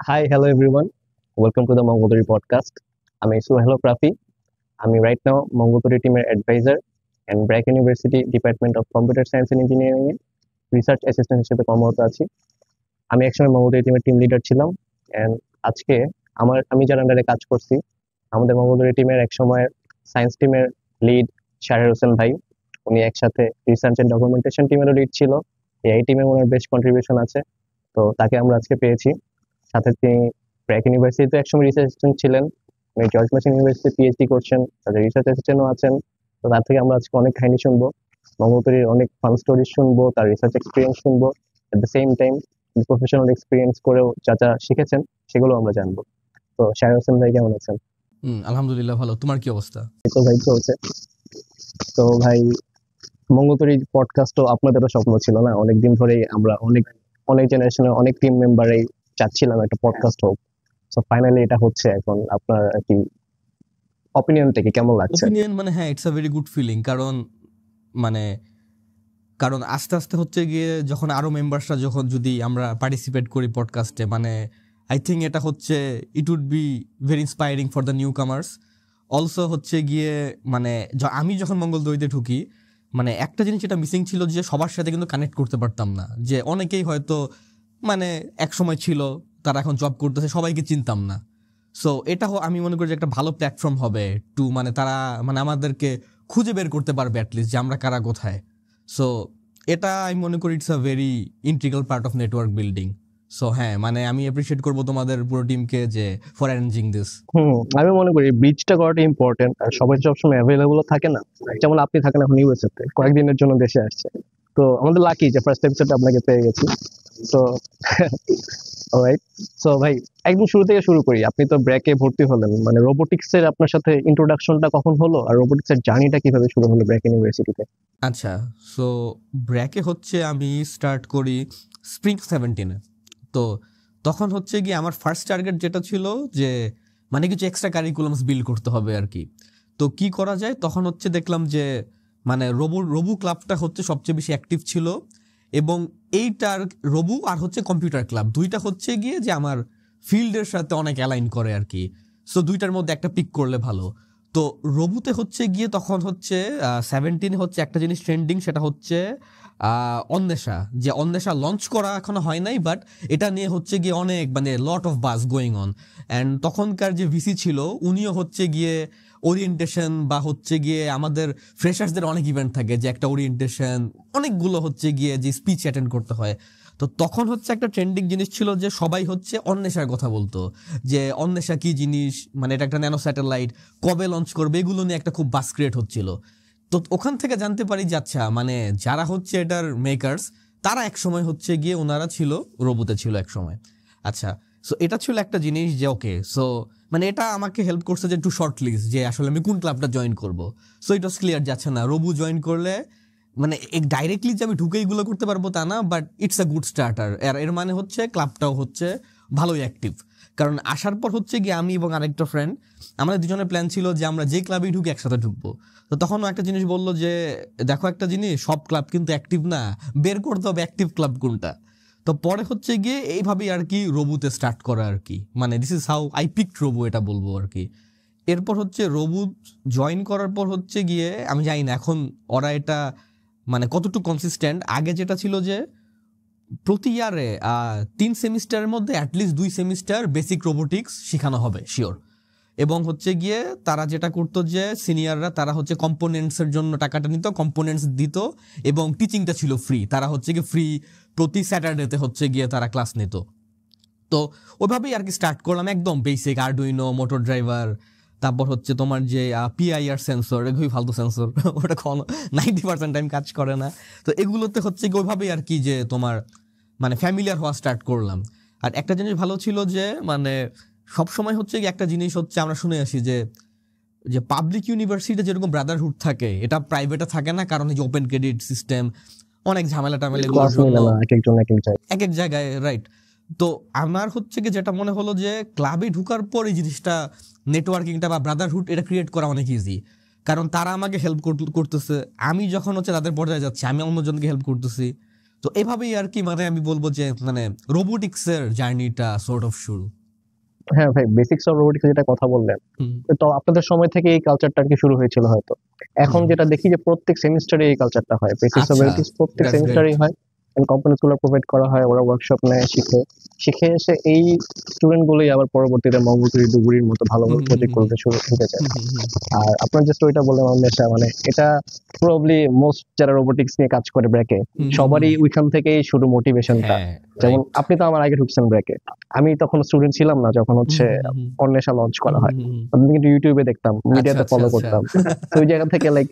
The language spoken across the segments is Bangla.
Hi, hello everyone. Welcome to the Mongolori podcast. আমি সুহেল রাফি। আমি রাইট নাও মঙ্গলপুরি টিমের adviser and BRAC university department of computer science and engineering এ রিসার্চ অ্যাসিস্ট্যান্ট হিসেবে কর্মরত আছি। আমি একসময় মঙ্গলপুরি টিমের টিম লিডার ছিলাম অ্যান্ড আজকে আমি যার আন্ডারে কাজ করছি, আমাদের মঙ্গলপুরি টিমের এক সময়ের সায়েন্স টিমের লিড শাহের হোসেন ভাই, উনি একসাথে রিসার্চ অ্যান্ড ডকুমেন্টেশন টিমেরও লিড ছিল। এই টিমে ওনার বেস্ট কন্ট্রিবিউশন আছে, তো তাকে আমরা আজকে পেয়েছি। সাথে তিনি ব্র্যাক ইউনিভার্সিটিতে একসময় রিসার্চ অ্যাসিস্ট্যান্ট ছিলেন, উনি জর্জ মার্টিন ইউনিভার্সিটি পিএইচডি করছেন, তাদের রিসার্চ অ্যাসিস্ট্যান্টও আছেন। তো তার থেকে আমরা আজকে অনেক কাহিনী শুনবো, মঙ্গলপুরীর অনেক ফান স্টোরি শুনবো, তার রিসার্চ এক্সপিরিয়েন্স শুনবো। At the same time professional experience করেও যা যা শিখেছেন সেগুলো আমরা জানবো। তো শাহের হোসেন ভাই কেমন আছেন? আলহামদুলিল্লাহ ভালো। তোমার কি অবস্থা? এই তো ভাই চলছে। তো ভাই, মঙ্গলপুরি পডকাস্টও আপনাদেরও স্বপ্ন ছিল না? অনেকদিন ধরেই আমরা অনেক অনেক জেনারেশনের অনেক টিম মেম্বারই চাচ্ছিলাম একটা পডকাস্ট হোক। সো ফাইনালি এটা হচ্ছে। এখন আপনার কি অপিনিয়ন থেকে কেমন লাগছে? ওপিনিয়ন মানে হ্যাঁ, it's a very good feeling. মানে কারণ আস্তে আস্তে হচ্ছে গিয়ে যখন আরো মেম্বার্সরা যখন যদি আমরা পার্টিসিপেট করি পডকাস্টে, মানে আই থিঙ্ক এটা হচ্ছে it would be very inspiring for the newcomers. Also হচ্ছে গিয়ে মানে আমি যখন মঙ্গলদৈতে ঢুকি, মানে একটা জিনিস যেটা মিসিং ছিল যে সবার সাথে কিন্তু কানেক্ট করতে পারতাম না। যে অনেকেই হয়তো মানে এক সময় ছিল, তারা এখন জব করতেছে, সবাইকে চিনতাম না। সো এটা আমি মনে করি যে একটা ভালো প্ল্যাটফর্ম হবে টু, মানে তারা মানে আমাদেরকে খুঁজে বের করতে পারবে অ্যাটলিস্ট যে আমরা কারা কোথায়। সো এটা আমি মনে করি it's a very integral part of network building. So হ্যাঁ, মানে আমি অ্যাপ্রিশিয়েট করবো তোমাদের পুরো টিমকে যে ফর অ্যারেঞ্জিং দিস। আমি মনে করি ব্রিজটা করাটা ইম্পর্টেন্ট, আর সবাই সবসময় অ্যাভেলেবল থাকে না। যেমন আপনি থাকেন এখন ইউএসএ তে, কয়েকদিনের জন্য দেশে আসছে। তো আমাদের লাকি যে ফার্স্ট এপিসোডে আপনাকে পেয়ে গেছি। তো অলরাইট। সো ভাই, একদম শুরু থেকে শুরু করি। আপনি তো ব্র্যাকে ভর্তি হলেন, মানে রোবোটিক্স এর আপনার সাথে ইন্ট্রোডাকশনটা কখন হলো, আর রোবোটিক্স এর জার্নিটা কিভাবে শুরু হলো ব্র্যাক ইউনিভার্সিটিতে? আচ্ছা, সো ব্র্যাকে হচ্ছে আমি স্টার্ট করি স্প্রিং 17-এ। তো তখন হচ্ছে গিয়ে আমার ফার্স্ট টার্গেট যেটা ছিল যে মানে কিছু এক্সট্রা কারিকুলামস বিল্ড করতে হবে আর কি। তো কি করা যায়, তখন হচ্ছে দেখলাম যে মানে রবু ক্লাবটা হচ্ছে সবচেয়ে বেশি অ্যাক্টিভ ছিল, এবং এইটার রবু আর হচ্ছে কম্পিউটার ক্লাব দুইটা হচ্ছে গিয়ে যে আমার ফিল্ডের সাথে অনেক অ্যালাইন করে আর কি। সো দুইটার মধ্যে একটা পিক করলে ভালো। তো রবুতে হচ্ছে গিয়ে তখন হচ্ছে 17 হচ্ছে একটা জিনিস ট্রেন্ডিং, সেটা হচ্ছে অন্বেষা। যে অন্বেষা লঞ্চ করা এখনো হয় নাই, বাট এটা নিয়ে হচ্ছে গিয়ে অনেক মানে লট অফ বাজ গোয়িং অন। অ্যান্ড তখনকার যে ভিসি ছিল উনিও হচ্ছে গিয়ে ওরিয়েন্টেশন বা হচ্ছে গিয়ে আমাদের ফ্রেশার্সদের অনেক ইভেন্ট থাকে, যে একটা ওরিয়েন্টেশন অনেকগুলো হচ্ছে গিয়ে যে স্পিচ অ্যাটেন্ড করতে হয়। তো তখন হচ্ছে একটা ট্রেন্ডিং জিনিস ছিল যে সবাই হচ্ছে অন্বেষার কথা বলতো, যে অন্বেষা কি জিনিস, মানে এটা একটা ন্যানো স্যাটেলাইট, কবে লঞ্চ করবে, এগুলো নিয়ে একটা খুব বাস ক্রিয়েট হচ্ছিল। তো ওখান থেকে জানতে পারি যে আচ্ছা, মানে যারা হচ্ছে এটার মেকার্স তারা এক সময় হচ্ছে গিয়ে ওনারা ছিল রোবোতে ছিল এক সময়। আচ্ছা, সো এটা ছিল একটা জিনিস যে ওকে, সো মানে এটা আমাকে হেল্প করছে যে টু শর্ট লিস্ট যে আসলে আমি কোন ক্লাবটা জয়েন করব। সো ইট ওয়াজ ক্লিয়ার যাচ্ছে না রবু জয়েন করলে মানে ডাইরেক্টলি যে আমি ঢুকে এগুলো করতে পারবো তা না, but it's a good starter. এর মানে হচ্ছে ক্লাবটাও হচ্ছে ভালোই অ্যাক্টিভ। কারণ আসার পর হচ্ছে গিয়ে আমি এবং আরেকটা ফ্রেন্ড, আমাদের দুজনের প্ল্যান ছিল যে আমরা যে ক্লাবেই ঢুকি একসাথে ঢুকবো। তো তখনও একটা জিনিস বললো যে দেখো একটা জিনিস, সব ক্লাব কিন্তু অ্যাক্টিভ না, বের করতে হবে অ্যাক্টিভ ক্লাব কোনটা। তো পরে হচ্ছে গিয়ে এইভাবেই আর কি রবুতে স্টার্ট করা আর কি, মানে this is how I picked রবু, এটা বলবো আর কি। এরপর হচ্ছে রবু জয়েন করার পর হচ্ছে গিয়ে আমি জানি না এখন ওরা এটা মানে কতটুকু কনসিস্টেন্ট। আগে যেটা ছিল যে প্রতি ইয়ারে 3 সেমিস্টারের মধ্যে অ্যাটলিস্ট 2 সেমিস্টার বেসিক রোবোটিক্স শেখানো হবে শিওর। এবং হচ্ছে গিয়ে তারা যেটা করতো যে সিনিয়ররা তারা হচ্ছে কম্পোনেন্টসের জন্য টাকাটা নিত, কম্পোনেন্টস দিত, এবং টিচিংটা ছিল ফ্রি। তারা হচ্ছে গিয়ে ফ্রি প্রতি স্যাটারডেতে হচ্ছে গিয়ে তারা ক্লাস নিত। তো ওইভাবেই আর কি স্টার্ট করলাম, একদম বেসিক আরডুইনো, মোটর ড্রাইভার, তারপর হচ্ছে তোমার যে পিআইআর সেন্সর, এগুলোই ফালতু সেন্সর ওটা 90% টাইম কাজ করে না। তো এগুলোতে হচ্ছে কি ওইভাবেই আর কি যে তোমার মানে ফ্যামিলিয়ার হওয়া স্টার্ট করলাম। আর একটা জিনিস ভালো ছিল যে মানে সবসময় হচ্ছে কি একটা জিনিস হচ্ছে আমরা শুনে আসি যে যে পাবলিক ইউনিভার্সিটিতে যেরকম ব্রাদারহুড থাকে এটা প্রাইভেটে থাকে না, কারণ এই যে ওপেন ক্রেডিট সিস্টেম, অনেক ঝামেলা টামেলা এগুলোর জন্য এক এক জায়গায়, রাইট। তো আমার হচ্ছে কি যেটা মনে হলো যে ক্লাবে ঢুকার পর এই জিনিসটা নেটওয়ার্কিংটা বা ব্রাদারহুড এটা ক্রিয়েট করা অনেক ইজি। কারণ তারা আমাকে হেল্প করতেছে, আমি যখন হচ্ছে তাদের পর্যায়ে যাচ্ছি আমি অন্যজনকে হেল্প করতেছি। তো এভাবেই আর কি মানে আমি বলবো যে মানে রোবোটিক্স এর জার্নিটা সর্ট অফ শুরু। হ্যাঁ ভাই, বেসিক্স অফ রোবোটিক্স যেটা কথা বললেন, হুম, তো আপনাদের সময় থেকে এই কালচারটা আর কি শুরু হয়েছিল হয়তো। এখন হুম। যেটা দেখি যে প্রত্যেক সেমিস্টারে এই কালচারটা হয়, বেসিক্স অফ আচ্ছা, রোবোটিক্স প্রত্যেক দ্যাটস গ্রেট। সেমিস্টারেই হয়। কোম্পানিজ গুলো প্রোভাইড করা হয়, ওরা ওয়ার্কশপ নেয়, শিখে শিখে এসে এই স্টুডেন্ট গুলোই আবার পরবর্তীতে মঙ্গলপুরি ডুবুরির মতো ভালো হুম, ভালো হুম, প্রজেক্ট হুম, করতে শুরু হতে চায়। হুম, হুম, হুম। আর আপনার যে স্টোরিটা বললেন অন্বেষা, মানে এটা প্রবাবলি মোস্ট যারা রোবোটিক্স নিয়ে কাজ করে ব্র্যাকে, হুম, হুম, সবারই হুম। ওইখান থেকেই শুরু মোটিভেশনটা। হ্যাঁ, যেমন রাইট। আপনি তো আমার আগে ঢুকছেন ব্র্যাকে, আমি তখন স্টুডেন্ট ছিলাম না যখন হুম, হচ্ছে হুম, হুম, হুম, অন্বেষা লঞ্চ হুম, করা হয়। হুম, হুম। আমি কিন্তু ইউটিউবে দেখতাম, আচ্ছা, মিডিয়াতে আচ্ছা, ফলো আচ্ছা। করতাম। তো ওই জায়গা থেকে লাইক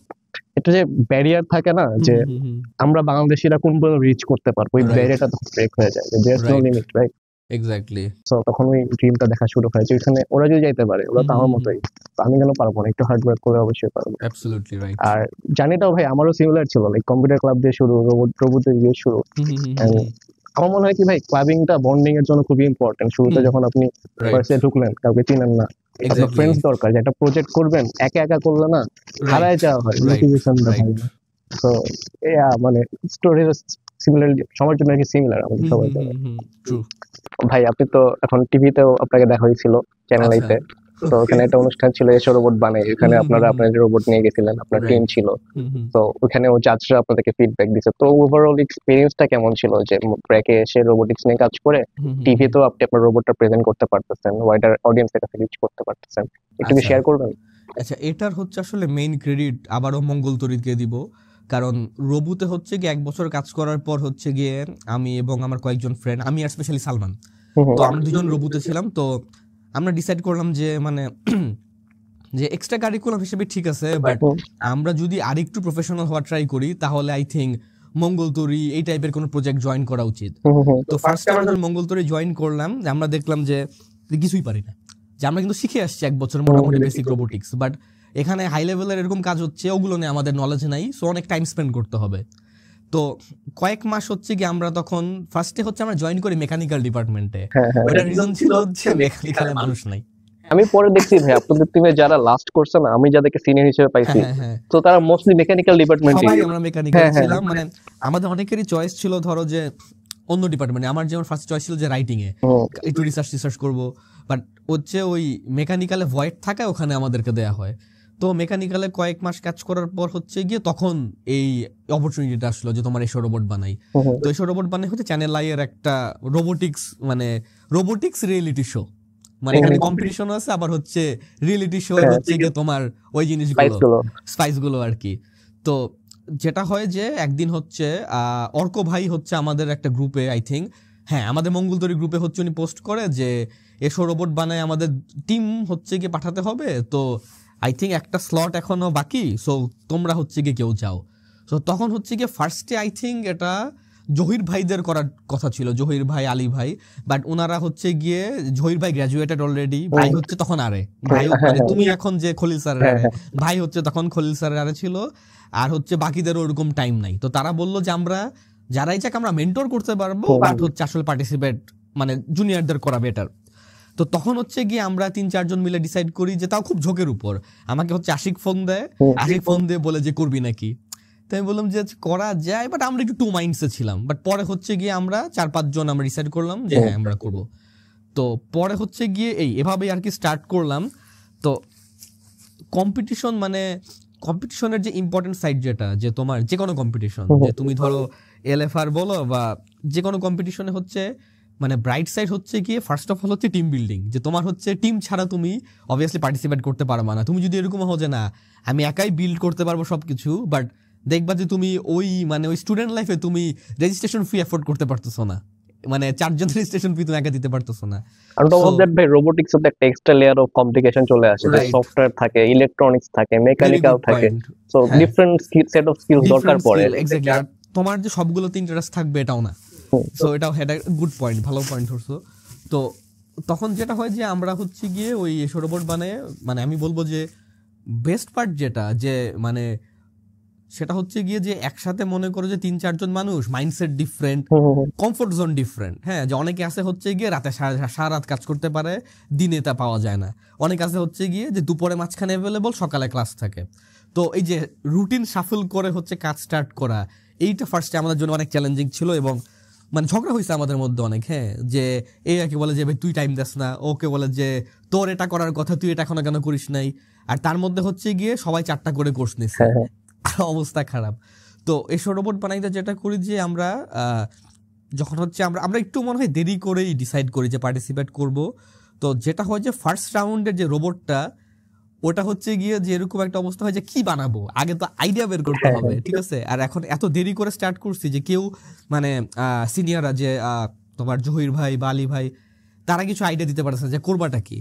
এটা যে ব্যারিয়ার থাকে না, হুম, যে হুম, হুম, হুম। আমরা বাংলাদেশিরা কোন পর্যন্ত রিচ করতে পারবো, ওই রাইট, ব্যারিয়ারটা তখন ব্রেক হয়ে যায়, যে there's no right, limit, right? Exactly. So তখন ওই ড্রিমটা দেখা শুরু হয় যে ওইখানে ওরা যদি যাইতে পারে, ওরা হুম, তো হুম, আমার হুম, হুম। মতোই, তো আমি কেন পারবো না? একটু হার্ড ওয়ার্ক করলে অবশ্যই পারবো। Absolutely right. আর জার্নিটাও ভাই আমারও সিমিলার ছিল, লাইক কম্পিউটার ক্লাব দিয়ে শুরু, রোবট দিয়ে শুরু। হুম, হুম, হুম, হুম, And হুম। আমার মনে হয় কি ভাই, ক্লাবিংটা বন্ডিং এর জন্য খুবই ইম্পর্টেন্ট। শুরুতে হুম, যখন আপনি রাইট, ভার্সিটি ঢুকলেন, কাউকে চিনেন না, আপনার এক্স্যাক্টলি, ফ্রেন্ডস দরকার, যে একটা প্রজেক্ট করবেন, একা একা করলে না হারায় রাইট, যাওয়া হয়, রাইট, মোটিভেশনটা রাইট। থাকে না। তো মানে স্টোরির সিমিলার, সবার জন্য কি সিমিলার আমাদের হুম, সবার হুম, জন্য। হুম, হুম। ট্রু। ভাই আপনি তো এখন টিভিতেও আপনাকে দেখা হয়েছিল, চ্যানেল আচ্ছা, আইতে। তো ওকে। ওখানে একটা অনুষ্ঠান ছিল এসো রোবট বানাই, হুম, ওখানে হুম, হুম, আপনারা হুম। আপনার রোবট নিয়ে গেছিলেন, আপনার টিম রাইট। ছিল। হুম, হুম। তো ওখানেও জাজরা আপনাদেরকে ফিডব্যাক দিছে। তো ওভারঅল এক্সপেরিয়েন্সটা কেমন ছিল যে ব্র্যাকে এসে রোবোটিক্স নিয়ে কাজ করে হুম, হুম, হুম। টিভিতেও আপনি আপনার রোবটটা প্রেজেন্ট করতে পারতেছেন, ওয়াইডার অডিয়েন্সের কাছে রিচ করতে পারতেছেন? একটু কি আচ্ছা, শেয়ার করবেন? আচ্ছা, এটার হচ্ছে আসলে মেইন ক্রেডিট আবারও মঙ্গল তরিকে দিব। কারণ রবুতে হচ্ছে গিয়ে 1 বছর কাজ করার পর হচ্ছে গিয়ে আমি এবং আমার কয়েকজন ফ্রেন্ড, আমি আর স্পেশালি সালমান, হুম হুম তো আমরা দুজন রবুতে ছিলাম। তো আমরা ডিসাইড করলাম যে মানে যে এক্সট্রা কারিকুলাম হিসেবে ঠিক আছে, বাট হুম আমরা যদি আরেকটু প্রফেশনাল হওয়ার ট্রাই করি তাহলে আই থিঙ্ক মঙ্গলতরি এই টাইপের কোনো প্রজেক্ট জয়েন করা উচিত। হুম হুম তো ফার্স্টে আমরা যখন মঙ্গলতরি জয়েন করলাম, যে আমরা দেখলাম যে কিছুই পারি না, যে আমরা কিন্তু শিখে আসছি 1 বছর মোটামুটি বেসিক রোবোটিক্স, বাট এখানে হাই লেভেলের এরকম কাজ হচ্ছে, ওগুলো নিয়ে আমাদের নলেজ নাই, সো অনেক টাইম স্পেন্ড করতে হবে। তো কয়েক মাস হচ্ছে কি আমরা তখন ফার্স্টে হচ্ছে আমরা জয়েন করি মেকানিক্যাল ডিপার্টমেন্টে। হ্যাঁ হ্যাঁ ওটার রিজন ছিল হচ্ছে মেকানিক্যালে মানুষ নাই। আমি পরে দেখছি ভাই, আপনাদের টিমে যারা লাস্ট করছে না, আমি যাদেরকে সিনিয়র হিসেবে হ্যাঁ, পাইছি, হ্যাঁ, হ্যাঁ। তো তারা মোস্টলি মেকানিক্যাল ডিপার্টমেন্টে। সবাই আমরা মেকানিক্যালে হ্যাঁ হ্যাঁ ছিলাম, মানে আমাদের অনেকেরই চয়েস ছিল ধরো যে অন্য ডিপার্টমেন্টে। আমার যেমন ফার্স্ট চয়েস ছিল যে রাইটিং এ হুম একটু রিসার্চ করব, বাট হচ্ছে ওই মেকানিক্যালে ভয়েড থাকায় ওখানে আমাদেরকে দেয়া হয়। তো মেকানিক্যালে কয়েক মাস কাজ করার পর হচ্ছে গিয়ে তখন এই অপরচুনিটিটা আসলো যে তোমার এসো রোবট বানাই। হুম হুম। তো এসো রোবট বানাই হচ্ছে চ্যানেল আই এর একটা রোবোটিক্স, মানে রোবোটিক্স রিয়েলিটি শো, মানে এখানে কম্পিটিশন আছে, আবার হচ্ছে রিয়েলিটি শো হ্যাঁ, হচ্ছে গিয়ে তোমার ওই জিনিসগুলো, স্পাইস গুলো। স্পাইস গুলো আর কি। তো যেটা হয় যে একদিন হচ্ছে অর্ক ভাই হচ্ছে আমাদের একটা গ্রুপে, আই থিঙ্ক, হ্যাঁ আমাদের মঙ্গলতরি গ্রুপে হচ্ছে উনি পোস্ট করে যে এসো রোবট বানায় আমাদের টিম হচ্ছে গিয়ে পাঠাতে হবে, তো আই থিঙ্ক একটা স্লট এখনো বাকি, সো তোমরা হচ্ছে গিয়ে কেউ যাও। তো তখন হচ্ছে গিয়ে ফার্স্টে আই থিঙ্ক এটা জহির ভাইদের করার কথা ছিল, জহির ভাই, আলী ভাই, বাট ওনারা হচ্ছে গিয়ে, জহির ভাই গ্র্যাজুয়েটেড অলরেডি, ভাই হচ্ছে তখন আরে ভাই, হ্যাঁ মানে হ্যাঁ তুমি এখন যে খলিল স্যারের হ্যাঁ আরে, হ্যাঁ। ভাই হচ্ছে তখন খলিল স্যারের আরে ছিল। আর হচ্ছে বাকিদেরও ওরকম টাইম নাই, তো তারা বললো যে আমরা যারাই চাক আমরা মেন্টর করতে পারবো, বাট হচ্ছে আসলে পার্টিসিপেট মানে জুনিয়রদের করা বেটার। তো তখন হচ্ছে গিয়ে আমরা 3-4 জন মিলে ডিসাইড করি, যে তাও খুব ঝোঁকের উপর, আমাকে হচ্ছে আশিক ফোন দেয়, আশিক ফোন দিয়ে বলে যে করবি নাকি। তো আমি বললাম যে করা যায়, বাট আমরা একটু টু মাইন্ডসে ছিলাম, বাট পরে হচ্ছে গিয়ে আমরা 4-5 জন আমরা ডিসাইড করলাম যে হ্যাঁ আমরা করব। তো পরে হচ্ছে গিয়ে এভাবেই আর কি স্টার্ট করলাম। তো কম্পিটিশন, মানে কম্পিটিশনের যে ইম্পর্টেন্ট সাইড যেটা, যে তোমার যে কোনো কম্পিটিশন, যে তুমি ধরো এলএফআর বলো বা যে কোনো কম্পিটিশনে হচ্ছে, মানে ব্রাইট সাইড হচ্ছে গিয়ে ফার্স্ট অফ অল হচ্ছে টিম বিল্ডিং, যে তোমার হচ্ছে টিম ছাড়া তুমি অবভিয়াসলি পার্টিসিপেট করতে পারবা না। তুমি যদি এরকম হো যে না আমি একাই বিল্ড করতে পারবো সবকিছু, বাট দেখবা যে তুমি ওই মানে ওই স্টুডেন্ট লাইফে তুমি রেজিস্ট্রেশন ফি এফোর্ড করতে পারতেছো না, মানে 4 জন রেজিস্ট্রেশন ফি তুমি একা দিতে পারতেছো না। On top so of that ভাই, রোবোটিক্স এর একটা এক্সট্রা লেয়ার অফ কমপ্লিকেশন চলে আসে, যে রাইট, সফটওয়্যার থাকে, ইলেকট্রনিক্স থাকে, ভেরি মেকানিক্যাল গুড থাকে। পয়েন্ট। সো হ্যাঁ, ডিফারেন্ট সেট অফ স্কিলস দরকার ডিফারেন্ট পড়ে। Skill, exactly. আর তোমার যে সবগুলোতে ইন্টারেস্ট থাকবে এটাও না। হুম, সো এটাও গুড পয়েন্ট, ভালো পয়েন্ট ধরছো। তো তখন যেটা হয় যে আমরা হচ্ছে গিয়ে ওই এসো রোবট বানায়, মানে আমি বলবো যে বেস্ট পার্ট যেটা, যে মানে সেটা হচ্ছে গিয়ে যে একসাথে মনে করো যে 3-4 জন মানুষ, mindset different, hmm, hmm, hmm. Comfort zone different. হ্যাঁ, যে অনেকে আছে হচ্ছে গিয়ে রাতে সারা রাত কাজ করতে পারে, দিনে তা পাওয়া যায় না। অনেক আছে হচ্ছে গিয়ে যে দুপুরে মাঝখানে অ্যাভেলেবল, সকালে ক্লাস থাকে। তো এই যে রুটিন শাফল করে হচ্ছে কাজ স্টার্ট করা, এইটা ফার্স্টে আমাদের জন্য অনেক চ্যালেঞ্জিং ছিল এবং মানে ঝগড়া হয়েছে আমাদের মধ্যে অনেক, হ্যাঁ, যে এ একে বলে যে ভাই তুই টাইম দিস না, ওকে বলে যে তোর এটা করার কথা তুই এটা এখনো কেন করিস নাই, আর তার মধ্যে হচ্ছে গিয়ে সবাই 4টা করে কোর্স নিচ্ছে, অবস্থা খারাপ। তো এসব রোবট বানাইতে যেটা করি যে আমরা যখন হচ্ছে আমরা একটু মনে হয় দেরি করেই ডিসাইড করি যে পার্টিসিপেট করব। তো যেটা হয় যে ফার্স্ট রাউন্ডের যে রোবটটা ওটা হচ্ছে গিয়ে যে এরকম একটা অবস্থা হয় যে কি বানাবো, আগে তো আইডিয়া বের করতে হবে, ঠিক আছে। আর এখন এত দেরি করে স্টার্ট করছি যে কেউ মানে সিনিয়ররা যে তোমার জহির ভাই বা আলী ভাই তারা কিছু আইডিয়া দিতে পারছে যে করবাটা কি।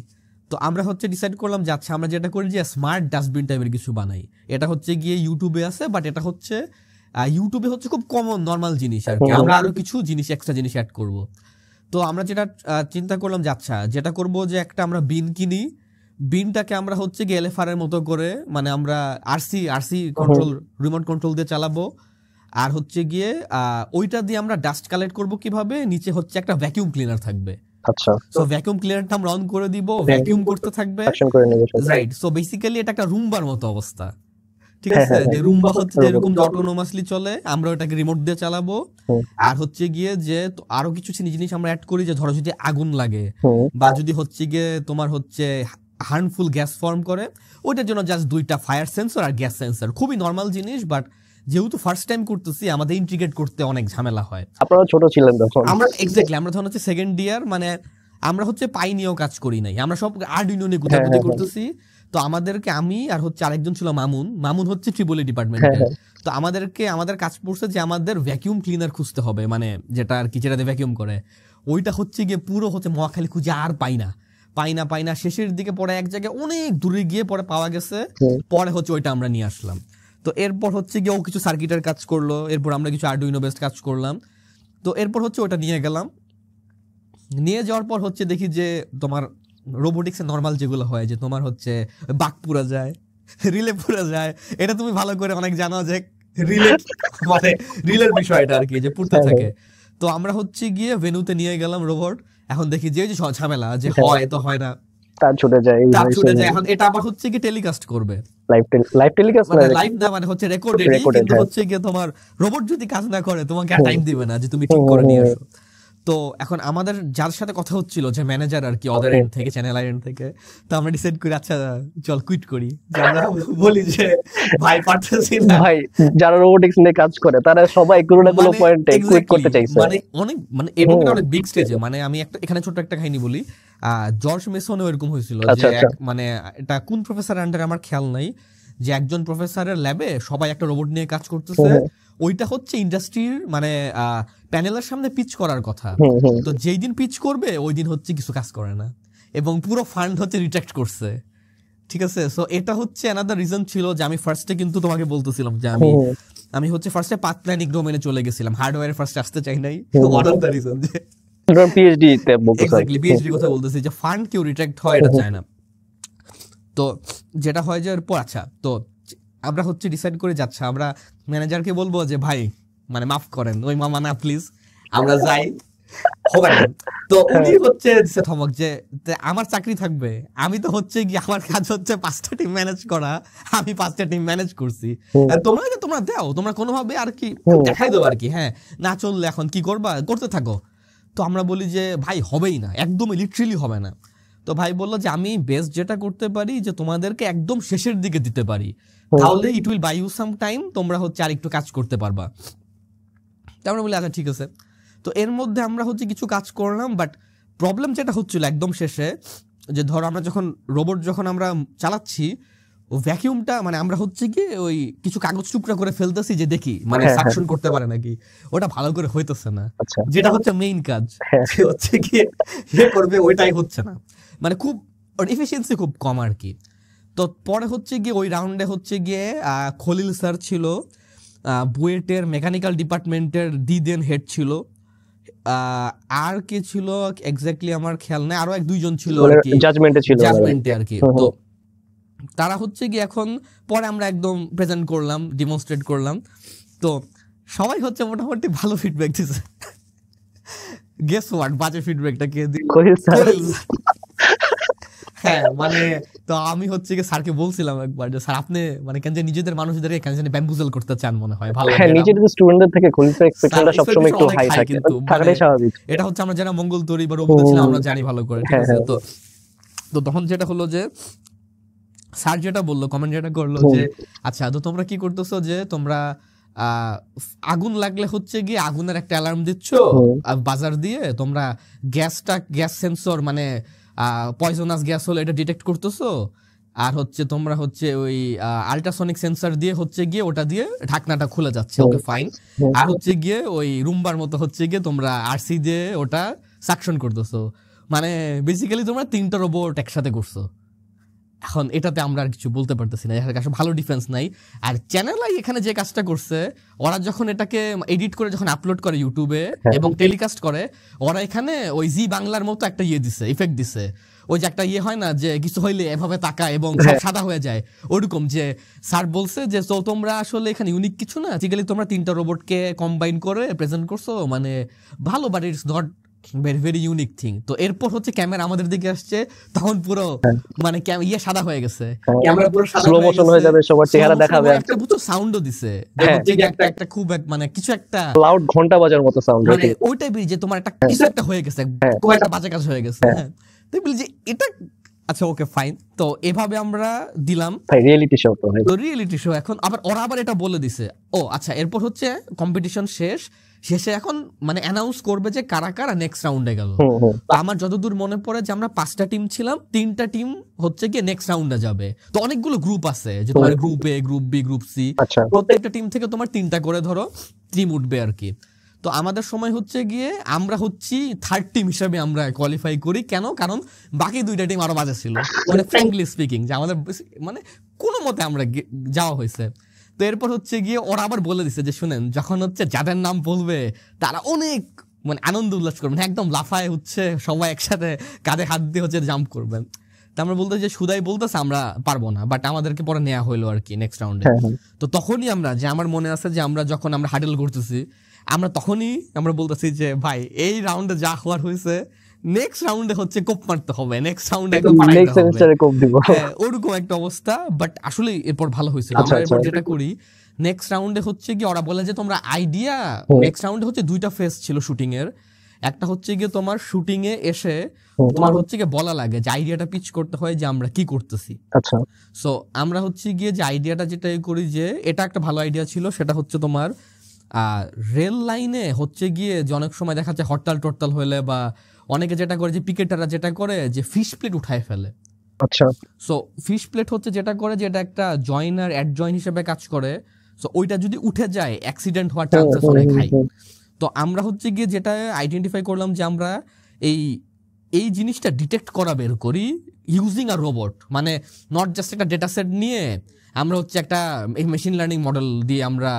তো আমরা হচ্ছে ডিসাইড করলাম যে আচ্ছা আমরা যেটা করি যে স্মার্ট ডাস্টবিন টাইপের কিছু বানাই। এটা হচ্ছে গিয়ে ইউটিউবে আছে, বাট এটা হচ্ছে ইউটিউবে হচ্ছে খুব কমন নর্মাল জিনিস আর কি, আমরা আরো কিছু জিনিস এক্সট্রা জিনিস অ্যাড করব। তো আমরা যেটা চিন্তা করলাম যে আচ্ছা যেটা করব যে একটা আমরা বিন কিনি, বিনটাকে আমরা হচ্ছে গিয়ে এলএফআর এর মতো করে মানে আমরা আরসি কন্ট্রোল রিমোট কন্ট্রোল দিয়ে চালাবো, আর হচ্ছে গিয়ে ওইটা দিয়ে আমরা ডাস্ট কালেক্ট করব কিভাবে, নিচে হচ্ছে একটা ভ্যাকুয়াম ক্লিনার থাকবে। আচ্ছা, সো ভ্যাকুয়াম ক্লিনারটা আমরা অন করে দিব, ভ্যাকুয়াম করতে থাকবে, রাইট। সো বেসিক্যালি এটা একটা রুমবার মতো অবস্থা, ঠিক আছে। যে রুমবা হচ্ছে যেরকম অটোনোমাসলি চলে, আমরা ওটাকে রিমোট দিয়ে চালাবো। আর হচ্ছে গিয়ে যে আরো কিছু জিনিস আমরা অ্যাড করি, যে ধরো যদি আগুন লাগে বা যদি হচ্ছে গিয়ে তোমার হচ্ছে হার্মফুল গ্যাস ফর্ম করে, ওইটার জন্য জাস্ট 2টা ফায়ার সেন্সর আর গ্যাস সেন্সর, খুবই নর্মাল জিনিস। বাট যেহেতু ফার্স্ট টাইম করতেছি আমাদের ইন্টিগ্রেট করতে অনেক ঝামেলা হয়। আপনারা ছোট ছিলেন তখন? আমরা এক্স্যাক্টলি আমরা তখন হচ্ছে সেকেন্ড ইয়ার, মানে আমরা হচ্ছে পাই নিয়েও কাজ করি নাই, আমরা সব আরডুইনো নিয়ে কোথাও করতেছি। তো আমাদেরকে আমি আর হচ্ছে আরেকজন ছিল মামুন হচ্ছে ট্রিপলি ডিপার্টমেন্টে। তো আমাদের কাজ পড়ছে যে আমাদের ভ্যাকুয়াম ক্লিনার খুঁজতে হবে, মানে যেটা আর কি যেটাতে ভ্যাকুয়াম করে, ওইটা হচ্ছে গিয়ে পুরো হচ্ছে মহাখালী খুঁজে আর পাই না শেষের দিকে পরে এক জায়গায় অনেক দূরে গিয়ে পরে পাওয়া গেছে, পরে হচ্ছে ওইটা আমরা নিয়ে আসলাম। তো এরপর হচ্ছে গিয়ে ও কিছু সার্কিটের কাজ করলো, এরপর আমরা কিছু আরডুইনো বেসড কাজ করলাম। তো এরপর হচ্ছে ওটা নিয়ে গেলাম, নিয়ে যাওয়ার পর হচ্ছে দেখি যে তোমার রোবোটিক্সে নর্মাল যেগুলো হয় যে তোমার হচ্ছে বাক পুরা যায়, রিলে পুরা যায়, এটা তুমি ভালো করে অনেক জানো যে রিলের বিষয়টা আর কি যে পুড়তে থাকে। তো আমরা হচ্ছে গিয়ে ভেনুতে নিয়ে গেলাম রোবট, এখন দেখি যে ঝামেলা যে হয় তো হয় না, তার ছুটে যায়। এখন এটা আবার হচ্ছে কি টেলিকাস্ট করবে, লাইভ টেলিকাস্ট মানে লাইভ না, মানে হচ্ছে রেকর্ডেড, কিন্তু হচ্ছে গিয়ে তোমার রোবট যদি কাজ না করে তোমাকে আর টাইম দিবে না যে তুমি ঠিক করে নিয়ে আসো। তো এখন আমাদের যার সাথে কথা হচ্ছিল যে ম্যানেজার আর কি ওদের এন্ড থেকে, চ্যানেল এন্ড থেকে, তো আমরা ডিসাইড করি আচ্ছা চল কুইট করি, আমরা বলি যে ভাই পারতেছি না। ভাই যারা রোবোটিক্স নিয়ে কাজ করে তারা সবাই কোনো না কোনো পয়েন্টে কুইট করতে চাইছে, মানে অনেক মানে এবং অনেক বিগ স্টেজে। মানে আমি একটা এখানে ছোট একটা কাহিনী বলি, জর্জ মেসনও এরকম হয়েছিল যে মানে এটা কোন প্রফেসর আন্ডারে আমার খেয়াল নাই, যে একজন প্রফেসরের ল্যাবে সবাই একটা রোবট নিয়ে কাজ করতেছে, ওইটা হচ্ছে ইন্ডাস্ট্রির মানে প্যানেলের সামনে পিচ করার কথা। তো যেই দিন পিচ করবে ওই দিন হচ্ছে কিছু কাজ করে না এবং পুরো ফান্ড হচ্ছে রিট্রাক্ট করছে, ঠিক আছে। সো এটা হচ্ছে অ্যানাদার রিজন ছিল যে আমি ফার্স্টে কিন্তু তোমাকে বলতেছিলাম যে আমি হচ্ছে ফার্স্টে পাথ প্ল্যানিং ডোমেনে চলে গেছিলাম, হার্ডওয়্যারে ফার্স্টে আসতে চাই নাই। ওয়ান অফ দ্য রিজন যে পিএইচডি তে এক্স্যাক্টলি পিএইচডি কথা বলতেছি যে ফান্ড কেউ রিট্রাক্ট হয় এটা চায় না। তো যেটা হয় যে এরপর আচ্ছা তো আমরা হচ্ছে ডিসাইড করে যাচ্ছি, আমরা ম্যানেজারকে বলবো যে ভাই মানে মাফ করেন, ওই মামা না প্লিজ, আমরা যাই হবে না। তো উনি হচ্ছে থমক যে আমার চাকরি থাকবে, আমি তো হচ্ছে কি আমার কাজ হচ্ছে 5টা টিম ম্যানেজ করা, আমি 5টা টিম ম্যানেজ করছি, তোমরা দাও, তোমরা কোনোভাবে আর কি দেখাই দেবো আর কি, হ্যাঁ না চললে এখন কি করবা করতে থাকো। তো আমরা বলি যে ভাই হবেই না, একদমই লিটারেলি হবে না। তো ভাই বললো যে আমি বেস্ট যেটা করতে পারি যে তোমাদেরকে একদম শেষের দিকে দিতে পারি, তাহলে it will buy you some time, তোমরা হচ্ছে আর একটু কাজ করতে পারবা। তো আমরা বলি আচ্ছা ঠিক আছে। তো এর মধ্যে আমরা হচ্ছে কিছু কাজ করলাম, বাট প্রবলেম যেটা হচ্ছিল একদম শেষে, যে ধরো আমরা রোবট যখন আমরা চালাচ্ছি ভ্যাকিউমটা মানে আমরা হচ্ছে কি ওই কিছু কাগজ টুকরা করে ফেলতেছি যে দেখি মানে সাকশন করতে পারে নাকি, ওটা ভালো করে হইতেছে না, যেটা হচ্ছে মেইন কাজ হচ্ছে কি করবে ওইটাই হচ্ছে না, মানে খুব এফিসিয়েন্সি খুব কম আর কি। তো পরে হচ্ছে গিয়ে ওই রাউন্ডে হচ্ছে গিয়ে খলিল স্যার ছিল, বুয়েটের মেকানিক্যাল ডিপার্টমেন্টের দিদেন হেড ছিল, আর কে ছিল এক্স্যাক্টলি আমার খেয়াল নেই, আরো 1-2 জন ছিল আর কি জাজমেন্টে আর কি। তো তারা হচ্ছে কি এখন পরে আমরা একদম প্রেজেন্ট করলাম, ডেমনস্ট্রেট করলাম, তো সবাই হচ্ছে মোটামুটি ভালো ফিডব্যাক দিছে। গেস হোয়াট, বাজে ফিডব্যাকটা কে দিল? হ্যাঁ মানে তো আমি হচ্ছে কি স্যারকে বলছিলাম একবার যে স্যার আপনি মানে কেন যে নিজেদের মানুষদেরকে কেন জানি ব্যাম্বুজেল করতে চান মনে হয়, ভালো লাগে হ্যাঁ, না। নিজেদের স্টুডেন্টদের থেকে খলিফা এক্সপেকটেশনটা স্যার সবসময় একটু expectation হাই অনেক high থাকে, কিন্তু থাকাটাই মানে স্বাভাবিক। এটা হচ্ছে আমরা যারা মঙ্গল তরি বা রবীন্দ্র ছিলাম আমরা জানি ভালো করে, ঠিক হ্যাঁ, আছে? হ্যাঁ। তো তো তখন যেটা হলো যে স্যার যেটা বললো, কমেন্ট যেটা করলো যে আচ্ছা তো তোমরা কি করতেছো যে তোমরা আগুন লাগলে হচ্ছে গিয়ে আগুনের একটা অ্যালার্ম দিচ্ছ বাজার দিয়ে, তোমরা গ্যাস সেন্সর মানে পয়জনাস গ্যাস হলে এটা ডিটেক্ট করতেছো, আর হচ্ছে তোমরা হচ্ছে ওই আল্ট্রাসনিক সেন্সর দিয়ে হচ্ছে গিয়ে ওটা দিয়ে ঢাকনাটা খুলে যাচ্ছে, ওকে ফাইন। আর হচ্ছে গিয়ে ওই রুম্বার মতো হচ্ছে গিয়ে তোমরা আরসি দিয়ে ওটা সাকশন করতেছো, মানে বেসিক্যালি তোমরা 3টা রোবট একসাথে করছো। এখন এটাতে আমরা আর কিছু বলতে পারতেছি না, এর কাছে ভালো ডিফেন্স নাই। আর চ্যানেলাই এখানে যে কাজটা করছে, ওরা যখন এটাকে এডিট করে যখন আপলোড করে ইউটিউবে এবং টেলিকাস্ট করে, ওরা এখানে ওই জি বাংলার মতো একটা দিছে, ইফেক্ট দিছে, ওই যে একটা হয় না যে কিছু হইলে এভাবে তাকায় এবং সব সাদা হয়ে যায়, ওরকম যে স্যার বলছে যে তো তোমরা আসলে এখানে ইউনিক কিছু না, বেসিক্যালি তোমরা 3টা রোবটকে কম্বাইন করে প্রেজেন্ট করছো, মানে ভালো, but it's not very very unique thing. তো এরপর হচ্ছে ক্যামেরা আমাদের দিকে আসছে, তখন পুরো মানে সাদা হয়ে গেছে, ক্যামেরা পুরো সাদা স্লো মোশন হয়ে যাবে, সবার চেহারা দেখাবে, একটা বুঝছো সাউন্ডও দিছে, একটা খুব মানে কিছু একটা লাউড ঘন্টা বাজার মতো সাউন্ড, মানে ওই টাইপের যে তোমার একটা কিছু একটা হয়ে গেছে, কয়টা বাজে কাজ হয়ে গেছে। হ্যাঁ, তুই বলি যে এটা আচ্ছা ওকে ফাইন। তো এভাবে আমরা দিলাম রিয়েলিটি শো। তো রিয়েলিটি শো এখন আবার ওরা আবার এটা বলে দিছে, ও আচ্ছা এরপর হচ্ছে কম্পিটিশন শেষে এখন মানে অ্যানাউন্স করবে যে কারা কারা নেক্সট রাউন্ডে গেল। তো আমার যতদূর মনে পড়ে যে আমরা 5টা টিম ছিলাম, 3টা টিম হচ্ছে গিয়ে নেক্সট রাউন্ডে যাবে। তো অনেকগুলো গ্রুপ আছে, যে তোমার group A, group B, group C, প্রত্যেকটা টিম থেকে তোমার 3টা করে ধরো টিম উঠবে আর কি। তো আমাদের সময় হচ্ছে গিয়ে আমরা হচ্ছি 3rd টিম হিসেবে আমরা কোয়ালিফাই করি। কেন? কারণ বাকি 2টা টিম আরো বাজে ছিল, মানে ফ্র্যাঙ্কলি স্পিকিং, যে আমাদের মানে কোনো মতে আমরা যাওয়া হয়েছে। তো এরপর হচ্ছে গিয়ে ওরা আবার বলে দিচ্ছে যে শুনেন, যখন হচ্ছে যাদের নাম বলবে তারা অনেক মানে আনন্দ উল্লাস করবেন, একদম লাফায় হচ্ছে সবাই একসাথে কাঁধে হাত দিয়ে হচ্ছে জাম্প করবেন। তো আমরা বলতে যে সুদাই বলতেছে আমরা পারবো না, বাট আমাদেরকে পরে নেওয়া হইলো আর কি নেক্সট রাউন্ডে। তো তখনই আমরা, যে আমার মনে আছে যে আমরা যখন আমরা হাডেল করতেছি, আমরা তখনই আমরা বলতেছি যে ভাই এই রাউন্ডে যা হওয়ার হয়েছে, নেক্সট রাউন্ডে হচ্ছে কোপ মারতে হবে, নেক্সট রাউন্ডে ওরকম একটা অবস্থা। বাট আসলে এরপর ভালো হয়েছিল। আমরা এরপর যেটা করি, নেক্সট রাউন্ডে হচ্ছে কি ওরা বলে যে তোমরা আইডিয়া, নেক্সট রাউন্ডে হচ্ছে 2টা ফেজ ছিল শুটিং এর। একটা হচ্ছে গিয়ে তোমার শুটিং এ এসে তোমার হচ্ছে গিয়ে বলা লাগে যে আইডিয়াটা পিচ করতে হয় যে আমরা কি করতেছি। আচ্ছা, সো আমরা হচ্ছে গিয়ে যে আইডিয়াটা যেটা করি, যে এটা একটা ভালো আইডিয়া ছিল, সেটা হচ্ছে তোমার রেল লাইনে হচ্ছে গিয়ে যে অনেক সময় দেখা যায় হরতাল টরতাল হইলে বা অনেকে যেটা করে যে পিকেটাররা যেটা করে যে ফিশ প্লেট উঠায় ফেলে। আচ্ছা, সো ফিশ প্লেট হচ্ছে যেটা করে যে এটা একটা জয়েনার অ্যাডজয়েন হিসেবে কাজ করে। সো ওইটা যদি উঠে যায় অ্যাক্সিডেন্ট হওয়ার চান্সেস অনেক হাই। তো আমরা হচ্ছে গিয়ে যেটা আইডেন্টিফাই করলাম যে আমরা এই জিনিসটা ডিটেক্ট করা বের করি ইউজিং আ রোবট, মানে নট জাস্ট একটা ডেটা সেট নিয়ে আমরা হচ্ছে একটা মেশিন লার্নিং মডেল দিয়ে আমরা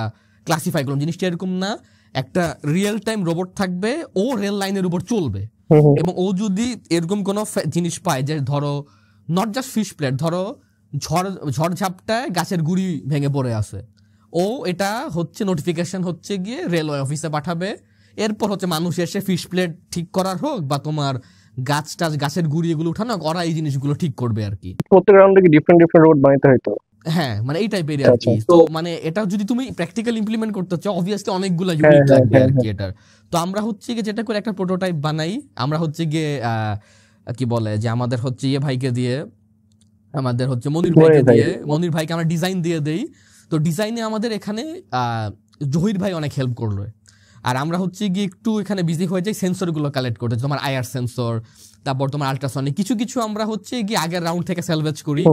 ক্লাসিফাই করলাম। জিনিসটা এরকম না, একটা রিয়েল টাইম রোবট থাকবে, ও রেল লাইনের উপর চলবে, এবং ও যদি এরকম কোনো জিনিস পায়, যে ধরো নট জাস্ট ফিশ প্লেট, ধরো ঝড়ঝাপটায় গাছের গুড়ি ভেঙে পড়ে আছে, ও এটা হচ্ছে নোটিফিকেশন হচ্ছে গিয়ে রেলওয়ে অফিসে পাঠাবে। এরপর হচ্ছে মানুষ এসে ফিশ প্লেট ঠিক করার হোক বা তোমার গাছের গুড়ি এগুলো উঠানো, ওরা এই জিনিসগুলো ঠিক করবে আর কি। প্রত্যেক রাউন্ডে কি ডিফারেন্ট ডিফারেন্ট রোড বানাইতে হইতো? হ্যাঁ, মানে এই টাইপের আর কি। তো মানে এটা যদি তুমি প্র্যাকটিক্যাল ইমপ্লিমেন্ট করতে চাও, অবভিয়াসলি অনেকগুলো ইউনিট লাগবে আর কি এটার। তো আমরা হচ্ছে গিয়ে যেটা করে একটা প্রোটোটাইপ বানাই, আমরা হচ্ছে গিয়ে কি বলে যে আমাদের হচ্ছে ভাইকে দিয়ে, আমাদের হচ্ছে মনির ভাইকে আমরা ডিজাইন দিয়ে দেই। তো ডিজাইনে আমাদের এখানে জহির ভাই অনেক হেল্প করলো, আর আমরা হচ্ছে গিয়ে একটু এখানে বিজি হয়ে যাই সেন্সরগুলো কালেক্ট করতে, তোমার আইআর সেন্সর, তারপর তোমার আল্ট্রাসনিক, কিছু কিছু আমরা হচ্ছে গিয়ে আগের রাউন্ড থেকে সেলভেজ করি,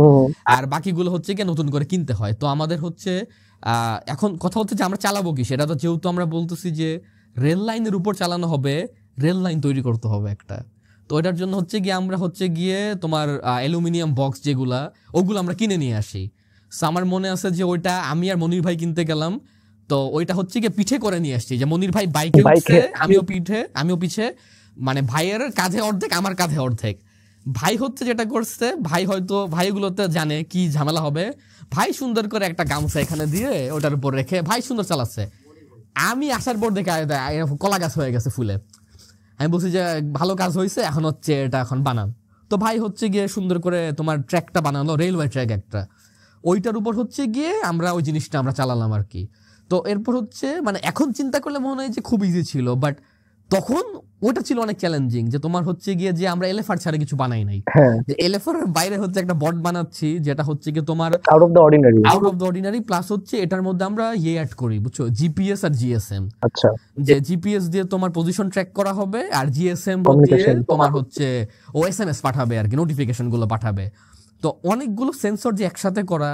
আর বাকিগুলো হচ্ছে গিয়ে নতুন করে কিনতে হয়। তো আমাদের হচ্ছে এখন কথা হচ্ছে যে আমরা চালাবো কি, সেটা তো যেহেতু আমরা বলতেছি যে রেল লাইনের উপর চালানো হবে, রেল লাইন তৈরি করতে হবে একটা। তো এটার জন্য হচ্ছে গিয়ে আমরা হচ্ছে গিয়ে তোমার অ্যালুমিনিয়াম বক্স যেগুলা, ওগুলো আমরা কিনে নিয়ে আসি। সো আমার মনে আছে যে ওইটা আমি আর মনির ভাই কিনতে গেলাম, তো ওইটা হচ্ছে গিয়ে পিঠে করে নিয়ে আসছি, যে মনির ভাই বাইকে উঠছে, আমিও পিঠে, মানে ভাইয়ের কাঁধে অর্ধেক আমার কাঁধে অর্ধেক। ভাই হচ্ছে যেটা করছে, ভাই হয়তো ভাইগুলোতে জানে কি ঝামেলা হবে, ভাই সুন্দর করে একটা গামছা এখানে দিয়ে ওটার উপর রেখে ভাই সুন্দর চালাচ্ছে। আমি আসার পর দেখে কলা গাছ হয়ে গেছে ফুলে। আমি বলছি যে ভালো কাজ হয়েছে, এখন হচ্ছে এটা এখন বানান। তো ভাই হচ্ছে গিয়ে সুন্দর করে তোমার ট্র্যাকটা বানালো, রেলওয়ে ট্র্যাক একটা, ওইটার উপর হচ্ছে গিয়ে আমরা ওই জিনিসটা আমরা চালালাম আর কি। তো এরপর হচ্ছে মানে এখন চিন্তা করলে মনে হয় যে খুব ইজি ছিল, বাট তখন ওটা ছিল অনেক চ্যালেঞ্জিং, যে তোমার হচ্ছে গিয়ে যে আমরা এলএফআর ছাড়া কিছু বানাই নাই, যে এলএফআর এর বাইরে হচ্ছে একটা বট বানাচ্ছি যেটা হচ্ছে গিয়ে তোমার out of the ordinary, plus হচ্ছে এটার মধ্যে আমরা অ্যাড করি, বুঝছো, জিপিএস আর জিএসএম। আচ্ছা, যে জিপিএস দিয়ে তোমার পজিশন ট্র্যাক করা হবে, আর জিএসএম দিয়ে তোমার হচ্ছে ওএসএমএস পাঠাবে আর কি, নোটিফিকেশন গুলো পাঠাবে। তো অনেকগুলো সেন্সর যে একসাথে করা,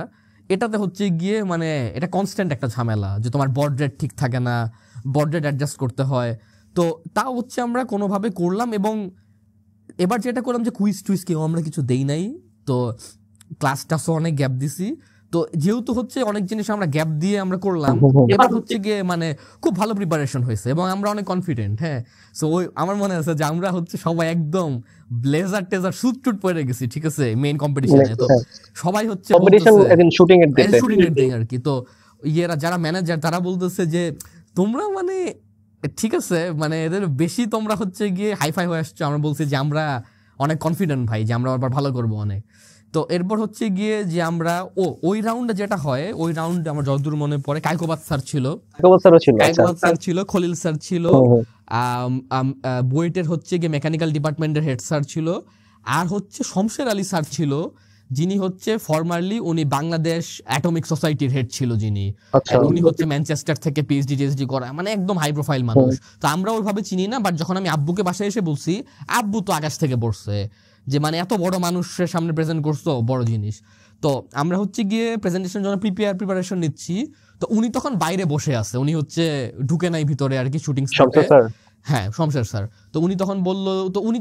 এটাতে হচ্ছে গিয়ে মানে এটা কনস্ট্যান্ট একটা ঝামেলা, যে তোমার বড রেট ঠিক থাকে না, বড রেট অ্যাডজাস্ট করতে হয়। তো তা হচ্ছে আমরা কোনোভাবে করলাম, এবং এবার যেটা করলাম যে কুইজ টুইজ কেউ আমরা কিছু দেই নাই, তো ক্লাস টাসও অনেক গ্যাপ দিছি। তো যেহেতু হচ্ছে অনেক জিনিস আমরা গ্যাপ দিয়ে আমরা করলাম, এবার হচ্ছে গিয়ে মানে খুব ভালো প্রিপারেশন হয়েছে এবং আমরা অনেক কনফিডেন্ট। হ্যাঁ, সো ওই আমার মনে আছে যে আমরা হচ্ছে সবাই একদম ব্লেজার টেজার স্যুট টুট পরে গেছি, ঠিক আছে, মেইন কম্পিটিশনে। তো সবাই হচ্ছে শুটিং এর দিন আর কি। তো ইয়েরা যারা ম্যানেজার তারা বলতেছে যে তোমরা মানে ঠিক আছে, মানে এদের বেশি তোমরা হচ্ছে গিয়ে হাইফাই হয়ে আসছো। আমরা বলছি যে আমরা অনেক কনফিডেন্ট ভাই, যে আমরা আবার ভালো করবো অনেক। তো এরপর হচ্ছে গিয়ে যে আমরা ওই রাউন্ডে যেটা হয়, ওই রাউন্ডে আমার যতদূর মনে পড়ে কায়কোবাদ স্যার ছিল, খলিল স্যার ছিল, বুয়েটের হচ্ছে গিয়ে মেকানিক্যাল ডিপার্টমেন্টের হেড স্যার ছিল, আর হচ্ছে শমশের আলী স্যার ছিল, যিনি হচ্ছে ফরমারলি উনি বাংলাদেশ অ্যাটমিক সোসাইটির হেড ছিল, যিনি উনি হচ্ছে ম্যানচেস্টার থেকে পিএইচডি টিএইচডি করা, মানে একদম হাই প্রোফাইল মানুষ। তো আমরা ওইভাবে চিনি না, বাট যখন আমি আব্বুকে বাসায় এসে বলছি, আব্বু তো আকাশ থেকে পড়ছে যে মানে এত বড় মানুষের সামনে প্রেজেন্ট করছো, বড় জিনিস। তো আমরা হচ্ছে গিয়ে প্রেজেন্টেশনের জন্য প্রিপারেশন নিচ্ছি। তো উনি তখন বাইরে বসে আছে, উনি হচ্ছে ঢুকে নাই ভিতরে আর কি শুটিং স্পটে। হ্যাঁ, শমশের স্যার। তো উনি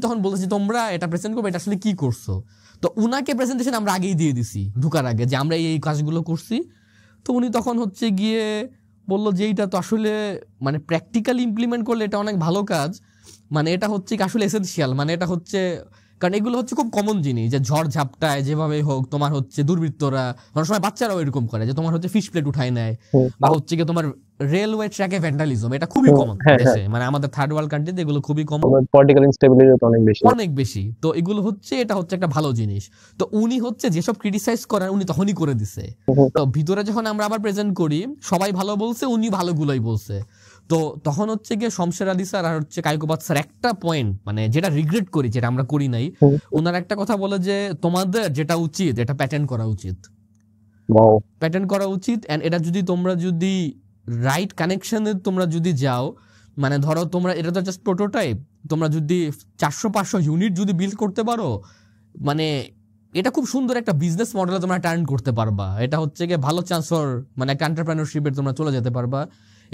তখন বলছে তোমরা এটা প্রেজেন্ট করবে, এটা আসলে কি করছো। তো উনাকে প্রেজেন্টেশন আমরা আগেই দিয়ে দিছি ঢুকার আগে, যে আমরা এই কাজগুলো করছি। তো উনি তখন হচ্ছে গিয়ে বললো যে এইটা তো আসলে মানে প্র্যাকটিক্যালি ইমপ্লিমেন্ট করলে এটা অনেক ভালো কাজ, মানে এটা হচ্ছে আসলে এসেনশিয়াল, মানে এটা হচ্ছে কারণ এগুলো হচ্ছে খুব কমন জিনিস, যে ঝড় ঝাপটায় যেভাবে হোক তোমার হচ্ছে দুর্বৃত্তরা, অনেক সময় বাচ্চারাও এরকম করে, যে তোমার হচ্ছে ফিশ প্লেট উঠায় নেয়, বা হচ্ছে কি তোমার রেলওয়ে ট্র্যাকে ভ্যান্ডালিজম, এটা খুবই কমন দেশে, মানে আমাদের থার্ড ওয়ার্ল্ড কান্ট্রিতে এগুলো খুবই কমন, পলিটিক্যাল ইনস্টেবিলিটি অনেক বেশি। তো এগুলো হচ্ছে এটা হচ্ছে একটা ভালো জিনিস। তো উনি হচ্ছে যেসব ক্রিটিসাইজ করেন উনি তখনই করে দিছে। তো ভিতরে যখন আমরা আবার প্রেজেন্ট করি, সবাই ভালো বলছে, উনি ভালোগুলোই বলছে। তো তখন হচ্ছে গিয়ে শমশের আলী স্যার আর হচ্ছে কায়কোবাদ স্যার একটা পয়েন্ট মানে যেটা রিগ্রেট করি, যেটা আমরা করি নাই, ওনার একটা কথা বলে যে তোমাদের যেটা উচিত এটা প্যাটেন্ট করা উচিত, এন্ড এটা যদি তোমরা যদি রাইট কানেকশনে তোমরা যদি যাও, মানে ধরো তোমরা এটা তো জাস্ট প্রোটোটাইপ, তোমরা যদি 400-500 ইউনিট যদি বিল্ড করতে পারো, মানে এটা খুব সুন্দর একটা বিজনেস মডেলে তোমরা টার্ন করতে পারবা। এটা হচ্ছে গিয়ে ভালো চান্সর, মানে একটা এন্টারপ্রেনারশিপে তোমরা চলে যেতে পারবা,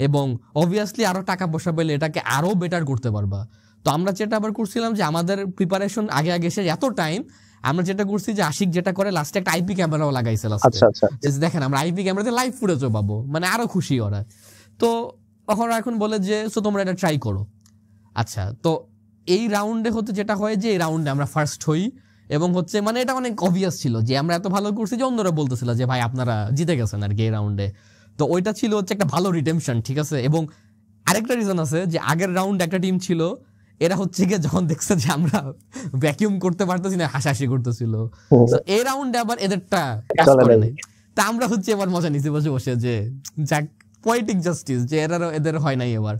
এবং অবভিয়াসলি আরো টাকা পয়সা পেলে এটাকে আরো বেটার করতে পারবা। তো আমরা যেটা আবার করছিলাম যে আমাদের প্রিপারেশন আগে এসে এত টাইম, আমরা যেটা করছি যে আশিক যেটা করে লাস্টে একটা আইপি ক্যামেরাও লাগাইছে লাস্টে, দেখেন আমরা আইপি ক্যামেরাতে লাইভ ফুটেজও পাবো, মানে আরো খুশি ওরা। তো ওরা এখন বলে যে সো তোমরা এটা ট্রাই করো। আচ্ছা, তো এই রাউন্ডে হতে যেটা হয় যে এই রাউন্ডে আমরা ফার্স্ট হই, এবং হচ্ছে মানে এটা অনেক অবভিয়াস ছিল যে আমরা এত ভালো করছি যে অন্যরা বলতেছিল যে ভাই আপনারা জিতে গেছেন আর কি এই রাউন্ডে। তো ওইটা ছিল হচ্ছে একটা ভালো রিডেমশন, ঠিক আছে। এবং আরেকটা রিজন আছে যে আগের রাউন্ড একটা টিম ছিল, এরা হচ্ছে গিয়ে যখন দেখছে যে আমরা ভ্যাকিউম করতে পারতেছি না, হাসাহাসি করতেছিল। এই রাউন্ডে আবার এদেরটা কাজ করে নাই। তা আমরা হচ্ছে এবার মজা নিচ্ছি বসে বসে যে যাক পোয়েটিক জাস্টিস, যে এদের হয় নাই এবার।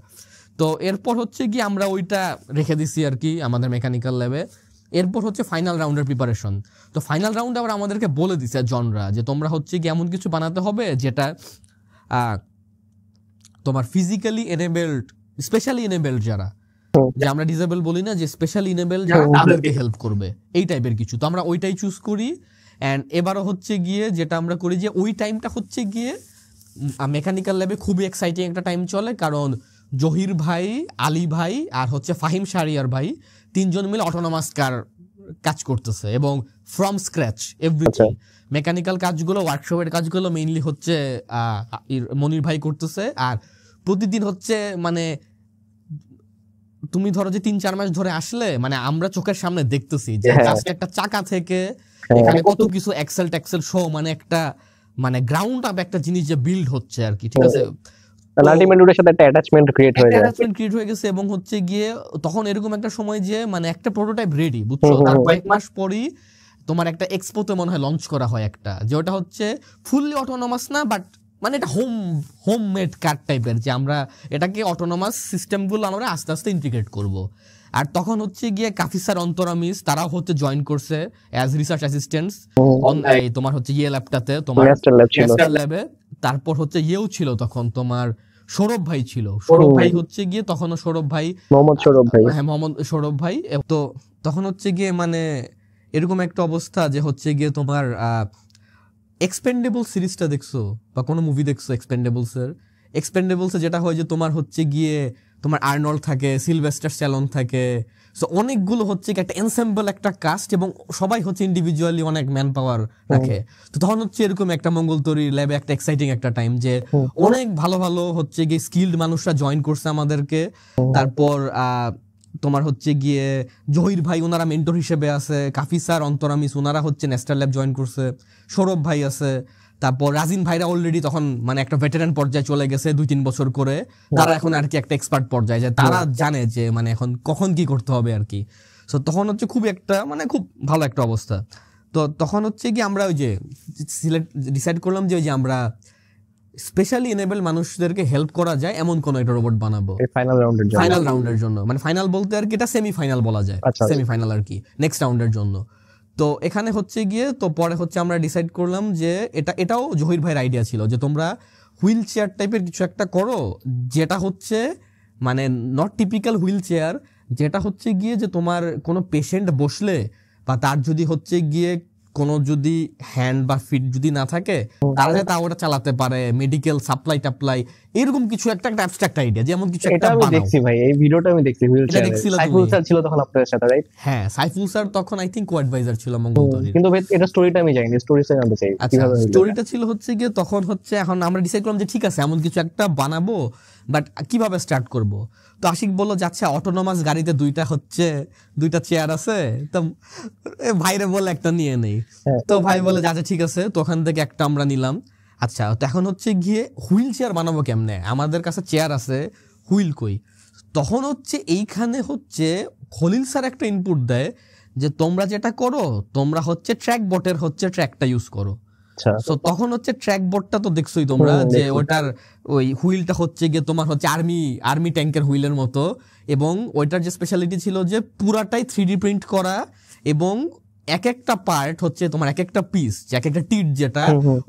তো এরপর হচ্ছে কি আমরা ওইটা রেখে দিছি আর কি আমাদের মেকানিক্যাল ল্যাবে। এরপর হচ্ছে ফাইনাল রাউন্ডের প্রিপারেশন। তো ফাইনাল রাউন্ডে আবার আমাদেরকে বলে দিছে জনরা যে তোমরা হচ্ছে কি এমন কিছু বানাতে হবে যেটা তোমার ফিজিক্যালি এনেবেলড, স্পেশালি এনেবেলড যারা, যে আমরা ডিসেবল বলি না, যে স্পেশালি এনেবেলড যারা তাদেরকে হেল্প করবে, এই টাইপের কিছু। তো আমরা ওইটাই চুজ করি। অ্যান্ড এবারও হচ্ছে গিয়ে যেটা আমরা করি যে ওই টাইমটা হচ্ছে গিয়ে মেকানিক্যাল ল্যাবে খুবই এক্সাইটিং একটা টাইম চলে, কারণ জহির ভাই, আলী ভাই আর হচ্ছে ফাহিম শাহরিয়ার ভাই তিনজন মিলে অটোনোমাস কাজ করতেছে, এবং ফ্রম স্ক্র্যাচ এভরিথিং। মেকানিক্যাল কাজগুলো, ওয়ার্কশপের কাজগুলো মেইনলি হচ্ছে মনির ভাই করতেছে। আর প্রতিদিন হচ্ছে মানে তুমি ধরো যে 3-4 মাস ধরে আসলে মানে আমরা চোখের সামনে দেখতেছি যে জাস্ট একটা চাকা থেকে এখানে কত কিছু এক্সেল শো, মানে একটা মানে গ্রাউন্ড আপ একটা জিনিস যে বিল্ড হচ্ছে আর কি, ঠিক আছে। আলটিমেটলি ওটার সাথে একটা অ্যাটাচমেন্ট ক্রিয়েট হয়ে যায়, অ্যাটাচমেন্ট ক্রিয়েট হয়ে গেছে। এবং হচ্ছে গিয়ে তখন এরকম একটা সময় যে মানে একটা প্রোটোটাইপ রেডি, বুঝছো, তার কয়েক মাস পরই তোমার একটা এক্সপোতে মনে হয় লঞ্চ করা হয় একটা, যে ওটা হচ্ছে ফুললি অটোনোমাস না, বাট মানে এটা হোমমেড কার টাইপের, যে আমরা এটাকে অটোনোমাস সিস্টেমগুলো আমরা আস্তে আস্তে ইন্টিগ্রেট করব। আর তখন হচ্ছে গিয়ে কাফিসার অন্তরামিস তারাও হচ্ছে জয়েন করছে অ্যাজ রিসার্চ অ্যাসিস্ট্যান্টস তোমার হচ্ছে ইয়ে ল্যাবটাতে, তোমার ন্যাশনাল ল্যাবে। তারপর হচ্ছে ইয়েও ছিল তখন, তোমার সৌরভ ভাই ছিল। সৌরভ ভাই হচ্ছে গিয়ে তখনও সৌরভ ভাই, হ্যাঁ মোহাম্মদ সৌরভ ভাই। তো তখন হচ্ছে গিয়ে মানে এরকম একটা অবস্থা যে হচ্ছে গিয়ে তোমার এক্সপেন্ডেবল সিরিজটা দেখছো বা কোনো মুভি দেখছো এক্সপেন্ডেবলসে যেটা হয় যে তোমার হচ্ছে গিয়ে তোমার আর্নল্ড থাকে, সিলভেস্টার স্ট্যালোন থাকে, সো অনেকগুলো হচ্ছে একটা এনসেম্বল একটা কাস্ট, এবং সবাই হচ্ছে ইন্ডিভিজুয়ালি অনেক ম্যান পাওয়ার রাখে। তো তখন হচ্ছে এরকম একটা মঙ্গলতরী ল্যাবে একটা এক্সাইটিং একটা টাইম, যে অনেক ভালো ভালো হচ্ছে গিয়ে স্কিলড মানুষরা জয়েন করছে আমাদেরকে। তারপর তোমার হচ্ছে গিয়ে জহির ভাই ওনারা মেন্টর হিসেবে আছে, কাফি স্যার, অন্তরামিস ওনারা হচ্ছে ন্যাস্টার ল্যাব জয়েন করছে, সৌরভ ভাই আছে, তারপর রাজিন ভাইরা অলরেডি তখন মানে একটা ভেটেরান পর্যায়ে চলে গেছে 2-3 বছর করে, তারা এখন আর কি একটা এক্সপার্ট পর্যায়ে যায়, তারা জানে যে মানে এখন কখন কি করতে হবে আর কি। সো তখন হচ্ছে খুব একটা মানে খুব ভালো একটা অবস্থা। তো তখন হচ্ছে কি আমরা ওই যে ডিসাইড করলাম যে ওই যে আমরা স্পেশালি এনেবল মানুষদেরকে হেল্প করা যায় এমন কোন একটা রোবট বানাবো ফাইনাল রাউন্ডের জন্য। মানে ফাইনাল বলতে আর কি এটা সেমিফাইনাল বলা যায়, সেমিফাইনাল আর কি নেক্সট রাউন্ডের জন্য। তো এখানে হচ্ছে গিয়ে তো পরে হচ্ছে আমরা ডিসাইড করলাম যে এটাও জহির ভাইয়ের আইডিয়া ছিল যে তোমরা হুইল চেয়ার টাইপের কিছু একটা করো, যেটা হচ্ছে মানে নট টিপিক্যাল হুইল চেয়ার, যেটা হচ্ছে গিয়ে যে তোমার কোনো পেশেন্ট বসলে বা তার যদি হচ্ছে গিয়ে কোনো যদি হ্যান্ড বা ফিট যদি না থাকে, তারা যাতে ওটা চালাতে পারে, মেডিকেল সাপ্লাই টাপ্লাই, এরকম কিছু একটা অ্যাবস্ট্রাক্ট আইডিয়া, যেমন কিছু একটা আমি দেখছি ভাই, এই ভিডিওটা আমি দেখছি, হুইল চেয়ার সাইফুল স্যার ছিল তখন আপনাদের সাথে, রাইট? হ্যাঁ, সাইফুল স্যার তখন আই থিংক কো-অ্যাডভাইজার ছিল মঙ্গলতরীর। কিন্তু এটা স্টোরিটা আমি জানি, স্টোরিটা জানতে চাই কিভাবে স্টোরিটা ছিল হচ্ছে গিয়ে তখন হচ্ছে এখন আমরা ডিসাইড করলাম যে ঠিক আছে এমন কিছু একটা বানাবো, বাট কিভাবে স্টার্ট করব। তো আশিক বললো যে আচ্ছা অটোনোমাস গাড়িতে দুইটা চেয়ার আছে, তো ভাইরে বলে একটা নিয়ে নেই। তো ভাই বলে আচ্ছা ঠিক আছে, তো ওখান থেকে একটা আমরা নিলাম। আচ্ছা তো এখন হচ্ছে গিয়ে হুইল চেয়ার বানাবো কেমনে, আমাদের কাছে চেয়ার আছে, হুইল কই। তখন হচ্ছে এইখানে হচ্ছে খলিল স্যার একটা ইনপুট দেয় যে তোমরা যেটা করো, তোমরা হচ্ছে ট্র্যাক বটের হচ্ছে ট্র্যাকটা ইউজ করো। সো তখন হচ্ছে ট্র্যাক বোর্ডটা তো দেখছোই তোমরা, যে ওটার ওই হুইলটা হচ্ছে গিয়ে তোমার হচ্ছে আর্মি ট্যাঙ্কের হুইলের মতো, এবং ওইটার যে স্পেশালিটি ছিল যে পুরাটাই 3D প্রিন্ট করা, এবং এক একটা পার্ট হচ্ছে তোমার এক একটা পিস, এক একটা টিট যেটা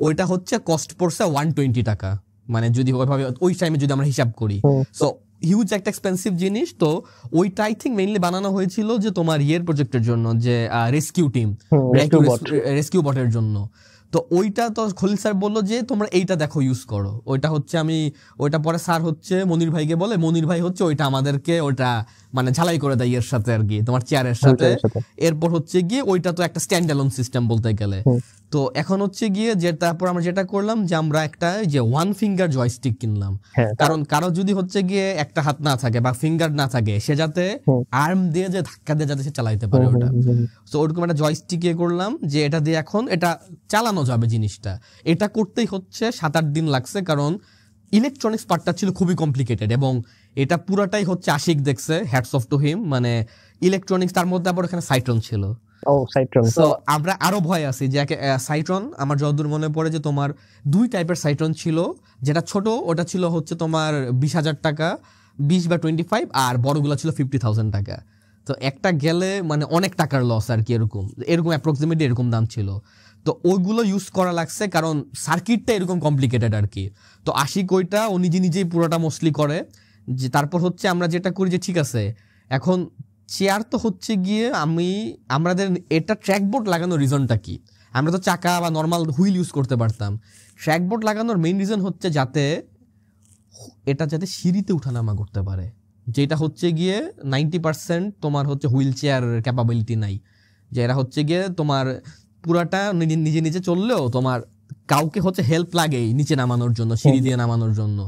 ওইটা হচ্ছে কস্ট পড়ছে 120 টাকা, মানে যদি ওইভাবে ওই টাইমে যদি আমরা হিসাব করি। সো হিউজ একটা এক্সপেন্সিভ জিনিস। তো ওইটা আই থিঙ্ক মেইনলি বানানো হয়েছিল যে তোমার প্রজেক্টের জন্য, যে রেস্কিউ বটের জন্য। তো ওইটা তো খলিল স্যার বললো যে তোমরা এইটা দেখো ইউজ করো। ওইটা হচ্ছে ওইটা পরে স্যার হচ্ছে মনির ভাইকে বলে, মনির ভাই হচ্ছে ওইটা আমাদেরকে ওইটা মানে ঝালাই করে দেয় এর সাথে আর কি, তোমার চেয়ারের সাথে। এরপর হচ্ছে গিয়ে ওইটা তো একটা স্ট্যান্ড অ্যালোন সিস্টেম বলতে গেলে। তো এখন হচ্ছে গিয়ে যে তারপর আমরা যেটা করলাম যে আমরা একটা যে 1 ফিঙ্গার জয়স্টিক কিনলাম, কারণ কারো যদি হচ্ছে গিয়ে একটা হাত না থাকে বা ফিঙ্গার না থাকে, সে যাতে আর্ম দিয়ে যে ধাক্কা দিয়ে যাতে সে চালাইতে পারে ওটা। তো ওরকম একটা জয়স্টিক করলাম যে এটা দিয়ে এখন এটা চালানো যাবে জিনিসটা। এটা করতেই হচ্ছে 7-8 দিন লাগছে, কারণ ইলেকট্রনিক্স পার্টটা ছিল খুবই কমপ্লিকেটেড, এবং এটা পুরাটাই হচ্ছে আশিক দেখছে, হ্যাটস অফ টু হিম। মানে ইলেকট্রনিক্স, তার মধ্যে আবার এখানে সাইট্রন ছিল। তো আমরা আরো ভয় আছি যে সাইট্রন, আমার যতদূর মনে পড়ে যে তোমার 2 টাইপের সাইট্রন ছিল, যেটা ছোট ওটা ছিল হচ্ছে তোমার 20,000 টাকা, 20 বা 25, আর বড়গুলো ছিল 50,000 টাকা। তো একটা গেলে মানে অনেক টাকার লস আর কি, এরকম অ্যাপ্রক্সিমেটলি এরকম দাম ছিল। তো ওইগুলো ইউজ করা লাগছে, কারণ সার্কিটটা এরকম কমপ্লিকেটেড আর কি। তো আশিক ওইটা ও নিজেই পুরোটা মোস্টলি করে। যে তারপর হচ্ছে আমরা যেটা করি যে ঠিক আছে এখন চেয়ার তো হচ্ছে গিয়ে আমাদের এটা ট্র্যাকবোর্ড লাগানোর রিজনটা কি, আমরা তো চাকা বা নর্মাল হুইল ইউজ করতে পারতাম। ট্র্যাকবোর্ড লাগানোর মেইন রিজন হচ্ছে যাতে সিঁড়িতে উঠানামা করতে পারে, যেটা হচ্ছে গিয়ে 90% তোমার হচ্ছে হুইল চেয়ার ক্যাপাবিলিটি নাই। যে এরা হচ্ছে গিয়ে তোমার পুরাটা নিজে চললেও তোমার কাউকে হচ্ছে হেল্প লাগেই নিচে নামানোর জন্য, সিঁড়ি দিয়ে নামানোর জন্য।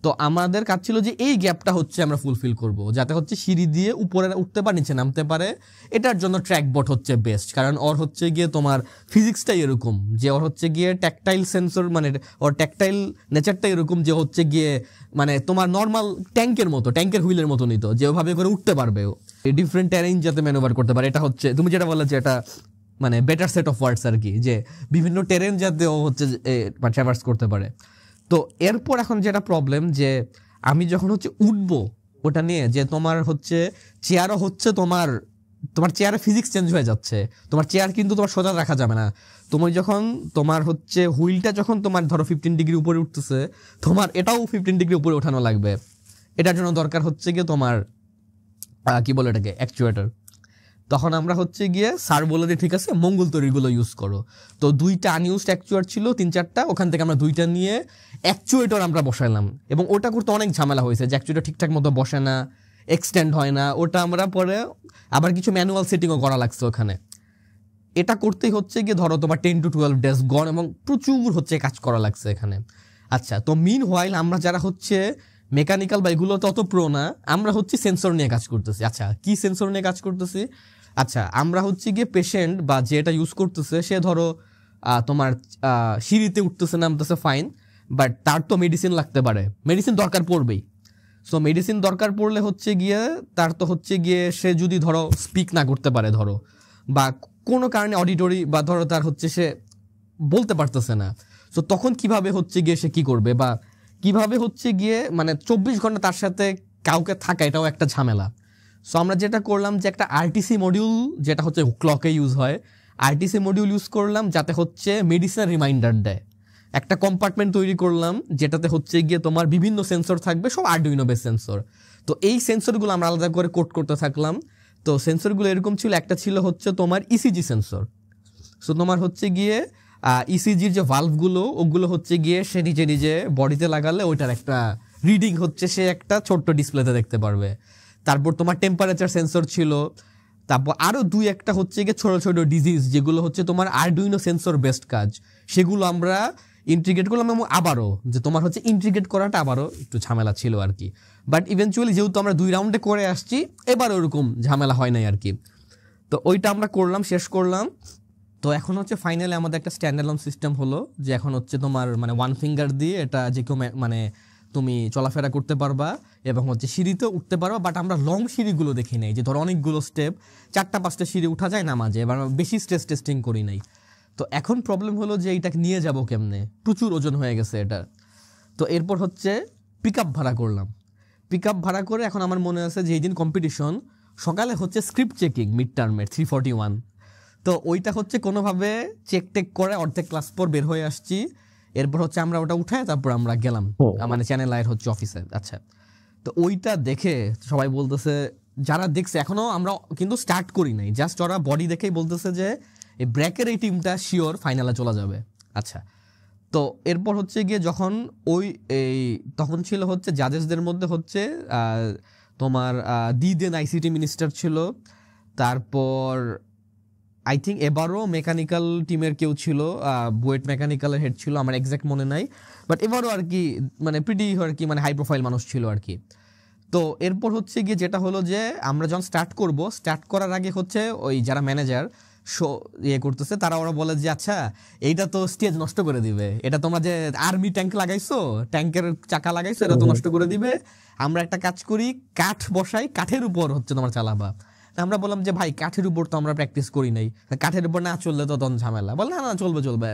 তো আমাদের কাজ ছিল যে এই গ্যাপটা হচ্ছে আমরা ফুলফিল করব, যাতে হচ্ছে সিঁড়ি দিয়ে উপরে উঠতে পারে নিচে নামতে পারে। এটার জন্য ট্র্যাকবট হচ্ছে বেস্ট, কারণ ওর হচ্ছে গিয়ে তোমার ফিজিক্সটাই এরকম যে ওর হচ্ছে গিয়ে ট্যাকটাইল সেন্সর, মানে ওর ট্যাকটাইল নেচারটা এরকম যে হচ্ছে গিয়ে মানে তোমার নর্মাল ট্যাঙ্কের মতো, ট্যাঙ্কের হুইলের মতো নিত, যে ওভাবে করে উঠতে পারবে ও, ডিফারেন্ট টেরেইন যাতে ম্যানুভার করতে পারে। এটা হচ্ছে তুমি যেটা বললে যে এটা মানে বেটার সেট অফ ওয়ার্ডস আর কি, যে বিভিন্ন টেরেন যাতে ও হচ্ছে ট্রাভার্স করতে পারে। তো এরপর এখন যেটা প্রবলেম, যে আমি যখন হচ্ছে উঠবো ওটা নিয়ে, যে তোমার হচ্ছে চেয়ারও হচ্ছে তোমার চেয়ারে ফিজিক্স চেঞ্জ হয়ে যাচ্ছে, তোমার চেয়ার কিন্তু তোমার সোজা রাখা যাবে না। তুমি যখন তোমার হচ্ছে হুইলটা যখন তোমার ধরো 15 ডিগ্রি উপরে উঠতেছে, তোমার এটাও 15 ডিগ্রি উপরে ওঠানো লাগবে। এটার জন্য দরকার হচ্ছে গিয়ে তোমার কি বলে এটাকে, অ্যাকচুয়েটর। তখন আমরা হচ্ছে গিয়ে স্যার বলে দিই ঠিক আছে মঙ্গল তৈরিগুলো ইউজ করো। তো 2টা আনইউজড অ্যাকচুয়েট ছিল 3-4টা, ওখান থেকে আমরা 2টা নিয়ে অ্যাকচুয়েটর আমরা বসাইলাম। এবং ওটা করতে অনেক ঝামেলা হয়েছে, যে অ্যাকচুয়েটর ঠিকঠাক মতো বসে না, এক্সটেন্ড হয় না। ওটা আমরা পরে আবার কিছু ম্যানুয়াল সেটিংও করা লাগছে ওখানে। এটা করতেই হচ্ছে গিয়ে ধরো তোমার 10 to 12 ডেজ গন, এবং প্রচুর হচ্ছে কাজ করা লাগছে এখানে। আচ্ছা, তো মিন হোয়াইল আমরা যারা হচ্ছে মেকানিক্যাল বা এগুলো তত প্রো না, আমরা হচ্ছে সেন্সর নিয়ে কাজ করতেছি। আচ্ছা, কি সেন্সর নিয়ে কাজ করতেছি? আচ্ছা, আমরা হচ্ছে গিয়ে পেশেন্ট বা যেটা ইউজ করতেছে সে ধরো তোমার সিঁড়িতে উঠতেছে নামতেছে ফাইন, বাট তার তো মেডিসিন লাগতে পারে, মেডিসিন দরকার পড়বেই। সো মেডিসিন দরকার পড়লে হচ্ছে গিয়ে তার তো হচ্ছে গিয়ে সে যদি ধরো স্পিক না করতে পারে ধরো, বা কোনো কারণে অডিটরি বা ধরো তার হচ্ছে সে বলতে পারতেছে না, সো তখন কিভাবে হচ্ছে গিয়ে সে কি করবে, বা কিভাবে হচ্ছে গিয়ে মানে 24 ঘন্টা তার সাথে কাউকে থাকা, এটাও একটা ঝামেলা। সো আমরা যেটা করলাম যে একটা আরটিসি মডিউল, যেটা হচ্ছে ক্লকে ইউজ হয়, আরটিসি মডিউল ইউজ করলাম যাতে হচ্ছে মেডিসিনের রিমাইন্ডার দেয়। একটা কম্পার্টমেন্ট তৈরি করলাম যেটাতে হচ্ছে গিয়ে তোমার বিভিন্ন সেন্সর থাকবে, সব আরডুইনো বেস সেন্সর। তো এই সেন্সরগুলো আমরা আলাদা করে কোড করতে থাকলাম। তো সেন্সরগুলো এরকম ছিল, একটা ছিল হচ্ছে তোমার ইসিজি সেন্সর। সো তোমার হচ্ছে গিয়ে ইসিজির যে ভালভগুলো ওগুলো হচ্ছে গিয়ে সে নিজে নিজে বডিতে লাগালে ওইটার একটা রিডিং হচ্ছে সে একটা ছোট্ট ডিসপ্লেতে দেখতে পারবে। তারপর তোমার টেম্পারেচার সেন্সর ছিল। তারপর আরও 2-1টা হচ্ছে গিয়ে ছোটো ছোটো ডিজিজ, যেগুলো হচ্ছে তোমার আরডুইনো সেন্সর বেস্ট কাজ, সেগুলো আমরা ইন্টিগ্রেট করলাম। এবং আবারও যে তোমার হচ্ছে ইন্টিগ্রেট করাটা আবারও একটু ঝামেলা ছিল আর কি, বাট ইভেনচুয়ালি যেহেতু আমরা 2 রাউন্ডে করে আসছি, এবার ওরকম ঝামেলা হয় নাই আর কি। তো ওইটা আমরা করলাম, শেষ করলাম। তো এখন হচ্ছে ফাইনালি আমাদের একটা স্ট্যান্ডার্ড সিস্টেম হলো, যে এখন হচ্ছে তোমার মানে 1 ফিঙ্গার দিয়ে এটা যে কেউ মানে তুমি চলাফেরা করতে পারবা এবং হচ্ছে সিঁড়িতে উঠতে পারবা। বাট আমরা লং সিঁড়িগুলো দেখি নাই, যে ধরো অনেকগুলো স্টেপ 4টা-5টা সিঁড়ি উঠা যায় না মাঝে, এবার বেশি স্ট্রেস টেস্টিং করি নাই। তো এখন প্রবলেম হলো যে এইটাকে নিয়ে যাব কেমনে, প্রচুর ওজন হয়ে গেছে এটা। তো এরপর হচ্ছে পিক আপ ভাড়া করলাম। পিক আপ ভাড়া করে এখন আমার মনে আছে যে এই দিন কম্পিটিশন, সকালে হচ্ছে স্ক্রিপ্ট চেকিং মিড টার্মের 341। তো ওইটা হচ্ছে কোনোভাবে চেক টেক করে অর্ধেক ক্লাস পর বের হয়ে আসছি। এরপর হচ্ছে আমরা ওটা উঠাই তারপর আমরা গেলাম মানে চ্যানেল আয়ের হচ্ছে অফিসে। আচ্ছা, তো ওইটা দেখে সবাই বলতেছে, যারা দেখছে এখনো আমরা কিন্তু স্টার্ট করি নাই, জাস্ট ওরা বডি দেখেই বলতেছে যে এই ব্র্যাকের এই টিমটা শিওর ফাইনালে চলে যাবে। আচ্ছা, তো এরপর হচ্ছে গিয়ে যখন তখন ছিল হচ্ছে জাজেসদের মধ্যে হচ্ছে তোমার দিদেন আইসিটি মিনিস্টার ছিল, তারপর আই থিঙ্ক এবারও মেকানিক্যাল টিমের কেউ ছিল, বুয়েট মেকানিক্যালের হেড ছিল, আমার এক্স্যাক্ট মনে নাই, বাট এবারও আর কি মানে প্রিটি আর কি মানে হাই প্রোফাইল মানুষ ছিল আর কি। তো এরপর হচ্ছে গিয়ে যেটা হলো যে আমরা যখন স্টার্ট করার আগে হচ্ছে ওই যারা ম্যানেজার শো করতেছে তারা ওরা বলে যে আচ্ছা এইটা তো স্টেজ নষ্ট করে দিবে, এটা তোমরা যে আর্মি ট্যাঙ্ক লাগাইছো, ট্যাঙ্কের চাকা লাগাইছো, এটা তো নষ্ট করে দিবে। আমরা একটা কাজ করি, কাঠ বসাই, কাঠের উপর হচ্ছে তোমার চালাবা। আমরা বললাম যে ভাই কাঠের উপর তো আমরা প্র্যাকটিস করি নাই, কাঠের উপর না চললে তো তখন ঝামেলা। বল না চলবে।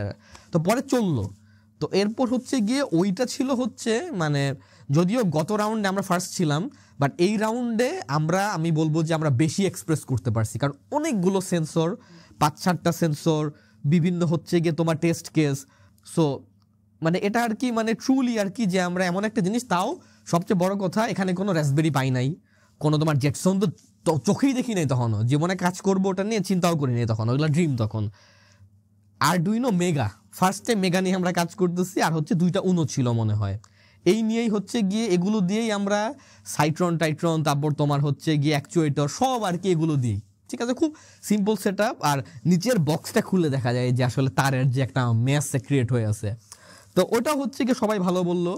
তো পরে চললো। তো এরপর হচ্ছে গিয়ে ওইটা ছিল হচ্ছে মানে যদিও গত রাউন্ডে আমরা ফার্স্ট ছিলাম, বাট এই রাউন্ডে আমি বলবো যে আমরা বেশি এক্সপ্রেস করতে পারছি, কারণ অনেকগুলো সেন্সর, 5-7টা সেন্সর, বিভিন্ন হচ্ছে গিয়ে তোমার টেস্ট কেস। সো মানে এটা আর কি মানে ট্রুলি আর কি যে আমরা এমন একটা জিনিস, তাও সবচেয়ে বড় কথা এখানে কোনো রাসবেরি পাই নাই, কোনো তোমার জেটসন তো চোখেই দেখি নাই, তখনও জীবনে কাজ করবো ওটা নিয়ে চিন্তাও করি নাই, তখন ওইগুলো ড্রিম। তখন আরডুইনো মেগা, ফার্স্টে মেগা নিয়ে আমরা কাজ করতেছি, আর হচ্ছে 2টা উনো ছিল মনে হয়, এই নিয়েই হচ্ছে গিয়ে এগুলো দিয়েই আমরা সাইট্রন তারপর তোমার হচ্ছে গিয়ে অ্যাকচুয়েটর সব আর কি এগুলো দিই। ঠিক আছে, খুব সিম্পল সেট আপ। আর নিচের বক্সটা খুলে দেখা যায় যে আসলে তারের যে একটা মেস ক্রিয়েট হয়ে আছে। তো ওটা হচ্ছে গিয়ে সবাই ভালো বললো।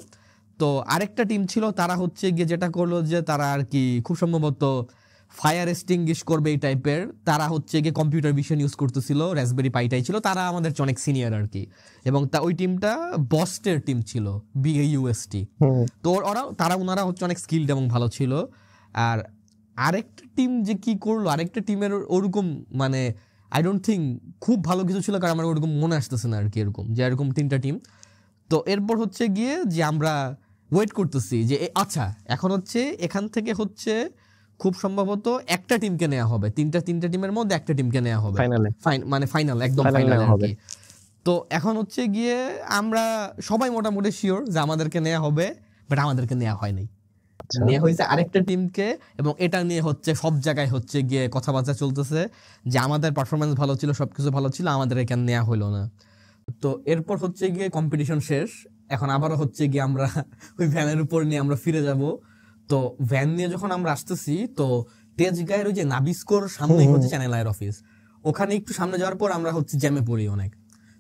তো আরেকটা টিম ছিল, তারা হচ্ছে গিয়ে যেটা করলো যে তারা আর কি খুব সম্ভবত ফায়ার এক্সটিংগুইশ করবে এই টাইপের, তারা হচ্ছে গিয়ে কম্পিউটার ভিশন ইউজ করতেছিল, রাসবেরি পাইটাই ছিল, তারা আমাদের চেয়ে অনেক সিনিয়র আর কি। এবং ওই টিমটা বস্টের টিম ছিল, BAUST। তো ওনারা হচ্ছে অনেক স্কিলড এবং ভালো ছিল। আর আরেকটা টিম যে কি করলো, আরেকটা টিমের ওরকম মানে আই ডোন্ট থিঙ্ক খুব ভালো কিছু ছিল, কারণ আমার ওরকম মনে আসতেছে না আর কি, এরকম যে এরকম 3টা টিম। তো এরপর হচ্ছে গিয়ে যে আমরা ওয়েট করতেছি যে আচ্ছা এখন হচ্ছে এখান থেকে হচ্ছে খুব সম্ভবত একটা টিমকে নেওয়া হবে, তিনটা টিমের মধ্যে একটা টিমকে নেওয়া হবে মানে ফাইনাল, একদম ফাইনাল হবে। তো এখন হচ্ছে গিয়ে আমরা সবাই মোটামুটি শিওর যে আমাদেরকে নেওয়া হবে, বাট আমাদেরকে নেওয়া হয় নাই, নেওয়া হয়েছে আরেকটা টিমকে। এবং এটা নিয়ে হচ্ছে সব জায়গায় হচ্ছে গিয়ে কথাবার্তা চলতেছে যে আমাদের পারফরমেন্স ভালো ছিল, সবকিছু ভালো ছিল, আমাদের এখানে নেওয়া হলো না। তো এরপর হচ্ছে গিয়ে কম্পিটিশন শেষ, এখন আবারও হচ্ছে গিয়ে আমরা ওই ভ্যানের উপর নিয়ে আমরা ফিরে যাব। তো ভ্যান নিয়ে যখন আমরা আসতেছি, তো তেজগাঁয়ের ওই যে নাবিস্কোর সামনেই হচ্ছে চ্যানেল আইয়ের অফিস, ওখানে একটু সামনে যাওয়ার পর আমরা হচ্ছে জ্যামে পড়ি অনেক।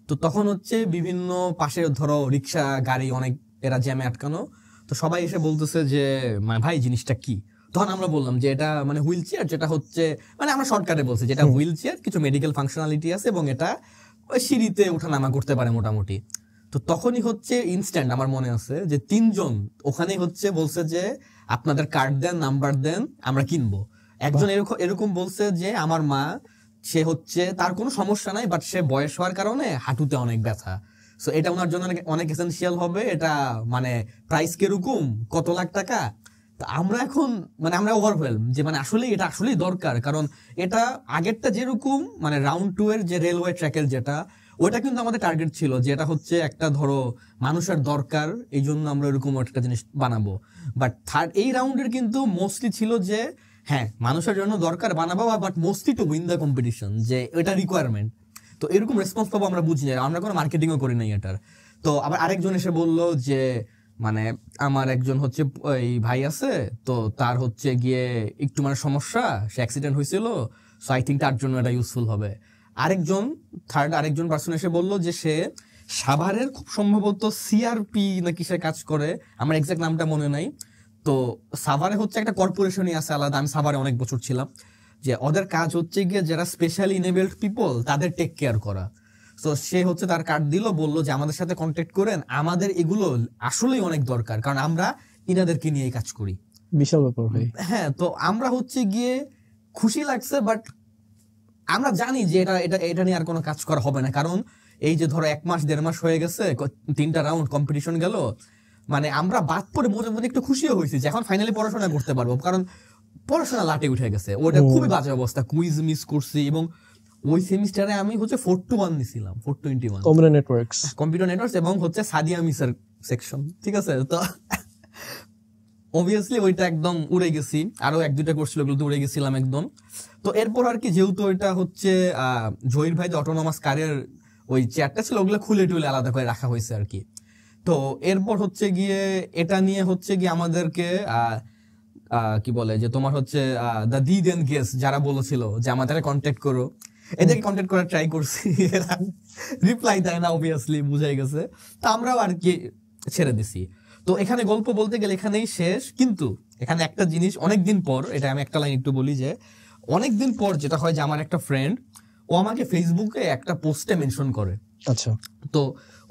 তো তখন হচ্ছে বিভিন্ন পাশে ধরো রিক্সা গাড়ি অনেক এরা জ্যামে আটকানো, তো সবাই এসে বলতেছে যে মানে ভাই জিনিসটা কি। তখন আমরা বললাম যে এটা মানে হুইল চেয়ার, যেটা হচ্ছে মানে আমরা শর্টকাটে বলছি যেটা হুইল চেয়ার, কিছু মেডিকেল ফাংশনালিটি আছে এবং এটা ওই সিঁড়িতে ওঠানামা করতে পারে মোটামুটি। তো তখনই হচ্ছে ইনস্ট্যান্ট আমার মনে আছে যে 3জন ওখানেই হচ্ছে বলছে যে আপনাদের কার্ড দেন, নাম্বার দেন, আমরা কিনবো। একজন এরকম বলছে যে আমার মা, সে হচ্ছে তার কোনো সমস্যা নাই, বাট সে বয়স হওয়ার কারণে হাঁটুতে অনেক ব্যথা, সো এটা ওনার জন্য অনেক এসেনশিয়াল হবে, এটা মানে প্রাইস কিরকম, কত লাখ টাকা। আমরা এখন মানে আমরা ওভারওয়েলম যে মানে আসলে এটা আসলেই দরকার, কারণ এটা আগেরটা যেরকম মানে রাউন্ড 2 এর যে রেলওয়ে ট্র্যাকের যেটা, ওটা কিন্তু আমাদের টার্গেট ছিল যে এটা হচ্ছে একটা ধরো মানুষের দরকার, এই জন্য আমরা এরকম একটা জিনিস বানাবো। বাট এই রাউন্ডের কিন্তু মোস্টলি ছিল যে হ্যাঁ মানুষের জন্য দরকার বানাবো, but mostly to win the competition, যে এটা রিকোয়ারমেন্ট। তো এরকম রেসপন্স পাবো আমরা বুঝি না, আমরা কোনো মার্কেটিংও করি নাই এটার। তো আবার আরেকজন এসে বললো যে মানে আমার একজন হচ্ছে ওই ভাই আছে, তো তার হচ্ছে গিয়ে একটু মানে সমস্যা, সে অ্যাক্সিডেন্ট হয়েছিল, সো আই থিঙ্ক তার জন্য এটা ইউজফুল হবে। আরেকজন পার্সন এসে বললো যে সে সাভারের খুব সম্ভবত CRP নাকি সে কাজ করে, আমার এক্সাক্ট নামটা মনে নাই। তো সাভারে হচ্ছে একটা কর্পোরেশনই আছে আলাদা, আমি সাভারে অনেক বছর ছিলাম, যে ওদের কাজ হচ্ছে গিয়ে যারা স্পেশালি ইনেবলড পিপল তাদের টেক কেয়ার করা। তো সে হচ্ছে তার কার্ড দিল, বললো যে আমাদের সাথে কন্ট্যাক্ট করেন, আমাদের এগুলো আসলেই অনেক দরকার, কারণ আমরা ইনাদেরকে নিয়ে কাজ করি। বিশাল ব্যাপার ভাই। হ্যাঁ, তো আমরা হচ্ছে গিয়ে খুশি লাগছে, বাট আমরা জানি যে এটা নিয়ে আর কোনো কাজ করা হবে না, কারণ এই যে ধরো 1 মাস 1.5 মাস হয়ে গেছে, 3টা রাউন্ড কম্পিটিশন গেল, মানে আমরা বাদ পরে মোটামুটি একটু খুশিও হয়েছি যে এখন ফাইনালি পড়াশোনা করতে পারবো, কারণ পড়াশোনা লাটে উঠে গেছে, ওটা খুবই বাজে অবস্থা, কুইজ মিস করছি। এবং ওই সেমিস্টারে আমি হচ্ছে 4-1 নিছিলাম, 421 কম্পিউটার নেটওয়ার্কস এবং হচ্ছে সাদিয়া মিসের সেকশন, ঠিক আছে। তো অবভিয়াসলি ওইটা একদম উড়ে গেছি, আরো 1-2টা কোর্স ছিল ওগুলো উড়ে গেছিলাম একদম। তো এরপর আর কি যেহেতু ওইটা হচ্ছে জহির ভাই যে অটোনমাস কারের ওই চেয়ারটা ছিল, ওগুলো খুলে টুলে আলাদা করে রাখা হয়েছে আর কি। তো এরপর হচ্ছে গিয়ে এটা নিয়ে হচ্ছে গিয়ে আমাদেরকে কি বলে যে তোমার হচ্ছে দ্য দি দেন গেস যারা বলেছিল যে আমাদের কন্ট্যাক্ট করো, এদেরকে কন্ট্যাক্ট করার ট্রাই করছি, এরা রিপ্লাই দেয় না, অবভিয়াসলি বুঝাই গেছে। তো আমরাও আর কি ছেড়ে দিছি। তো এখানে গল্প বলতে গেলে এখানেই শেষ, কিন্তু এখানে একটা জিনিস অনেকদিন পর, এটা আমি একটা লাইন একটু বলি যে অনেকদিন পর যেটা হয় যে আমার একটা ফ্রেন্ড, ও আমাকে ফেসবুকে একটা পোস্টে মেনশন করে। আচ্ছা, তো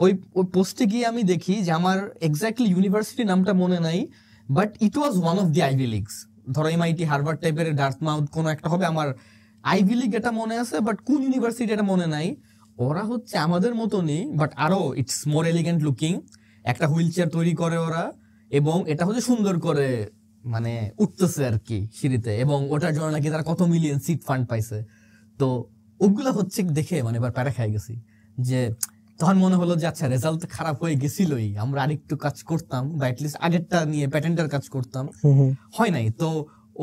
ওই পোস্টে গিয়ে আমি দেখি যে আমার এক্স্যাক্টলি ইউনিভার্সিটি নামটা মনে নাই, but it was one of the Ivy Leagues, ধরো MIT, হার্ভার্ড টাইপের, ডার্থমাউথ কোনো একটা হবে, আমার আইভি লিগ এটা মনে আছে, বাট কোন ইউনিভার্সিটি এটা মনে নাই। ওরা হচ্ছে আমাদের মতনই, বাট আরো ইটস মোর এলিগেন্ট লুকিং, একটা হুইল চেয়ার তৈরি করে ওরা, এবং এটা হচ্ছে সুন্দর করে মানে উঠতেছে আর কি সিঁড়িতে, এবং ওটার জন্য নাকি তারা কত মিলিয়ন সিট ফান্ড পাইছে। তো ওগুলা হচ্ছে দেখে মানে এবার প্যারা খাই গেছি, যে তখন মনে হলো যে আচ্ছা রেজাল্ট খারাপ হয়ে গেছিলই, আমরা আরেকটু কাজ করতাম, বা অ্যাটলিস্ট আগেরটা নিয়ে প্যাটেন্টের কাজ করতাম, হয় নাই। তো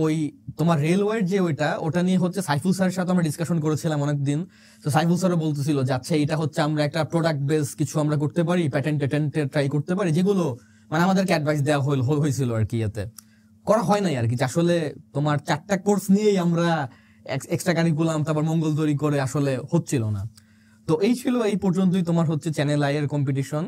ওই তোমার রেলওয়ের যে ওটা নিয়ে হচ্ছে সাইফুল স্যারের সাথে আমরা ডিসকাশন করেছিলাম অনেকদিন। তো সাইফুল স্যারও বলতেছিল যে আচ্ছা এটা হচ্ছে আমরা একটা প্রোডাক্ট বেস কিছু আমরা করতে পারি, প্যাটেন্ট ট্রাই করতে পারি, যেগুলো মানে আমাদেরকে অ্যাডভাইস দেওয়া হয়েছিল আর কি, এতে করা হয় নাই আর কি। আসলে তোমার 4টা কোর্স নিয়েই আমরা এক্সট্রা কারিকুলাম তারপর মঙ্গল তৈরি করে আসলে হচ্ছিল না। তো এই ছিল এই পর্যন্তই তোমার হচ্ছে চ্যানেল আই এর কম্পিটিশন।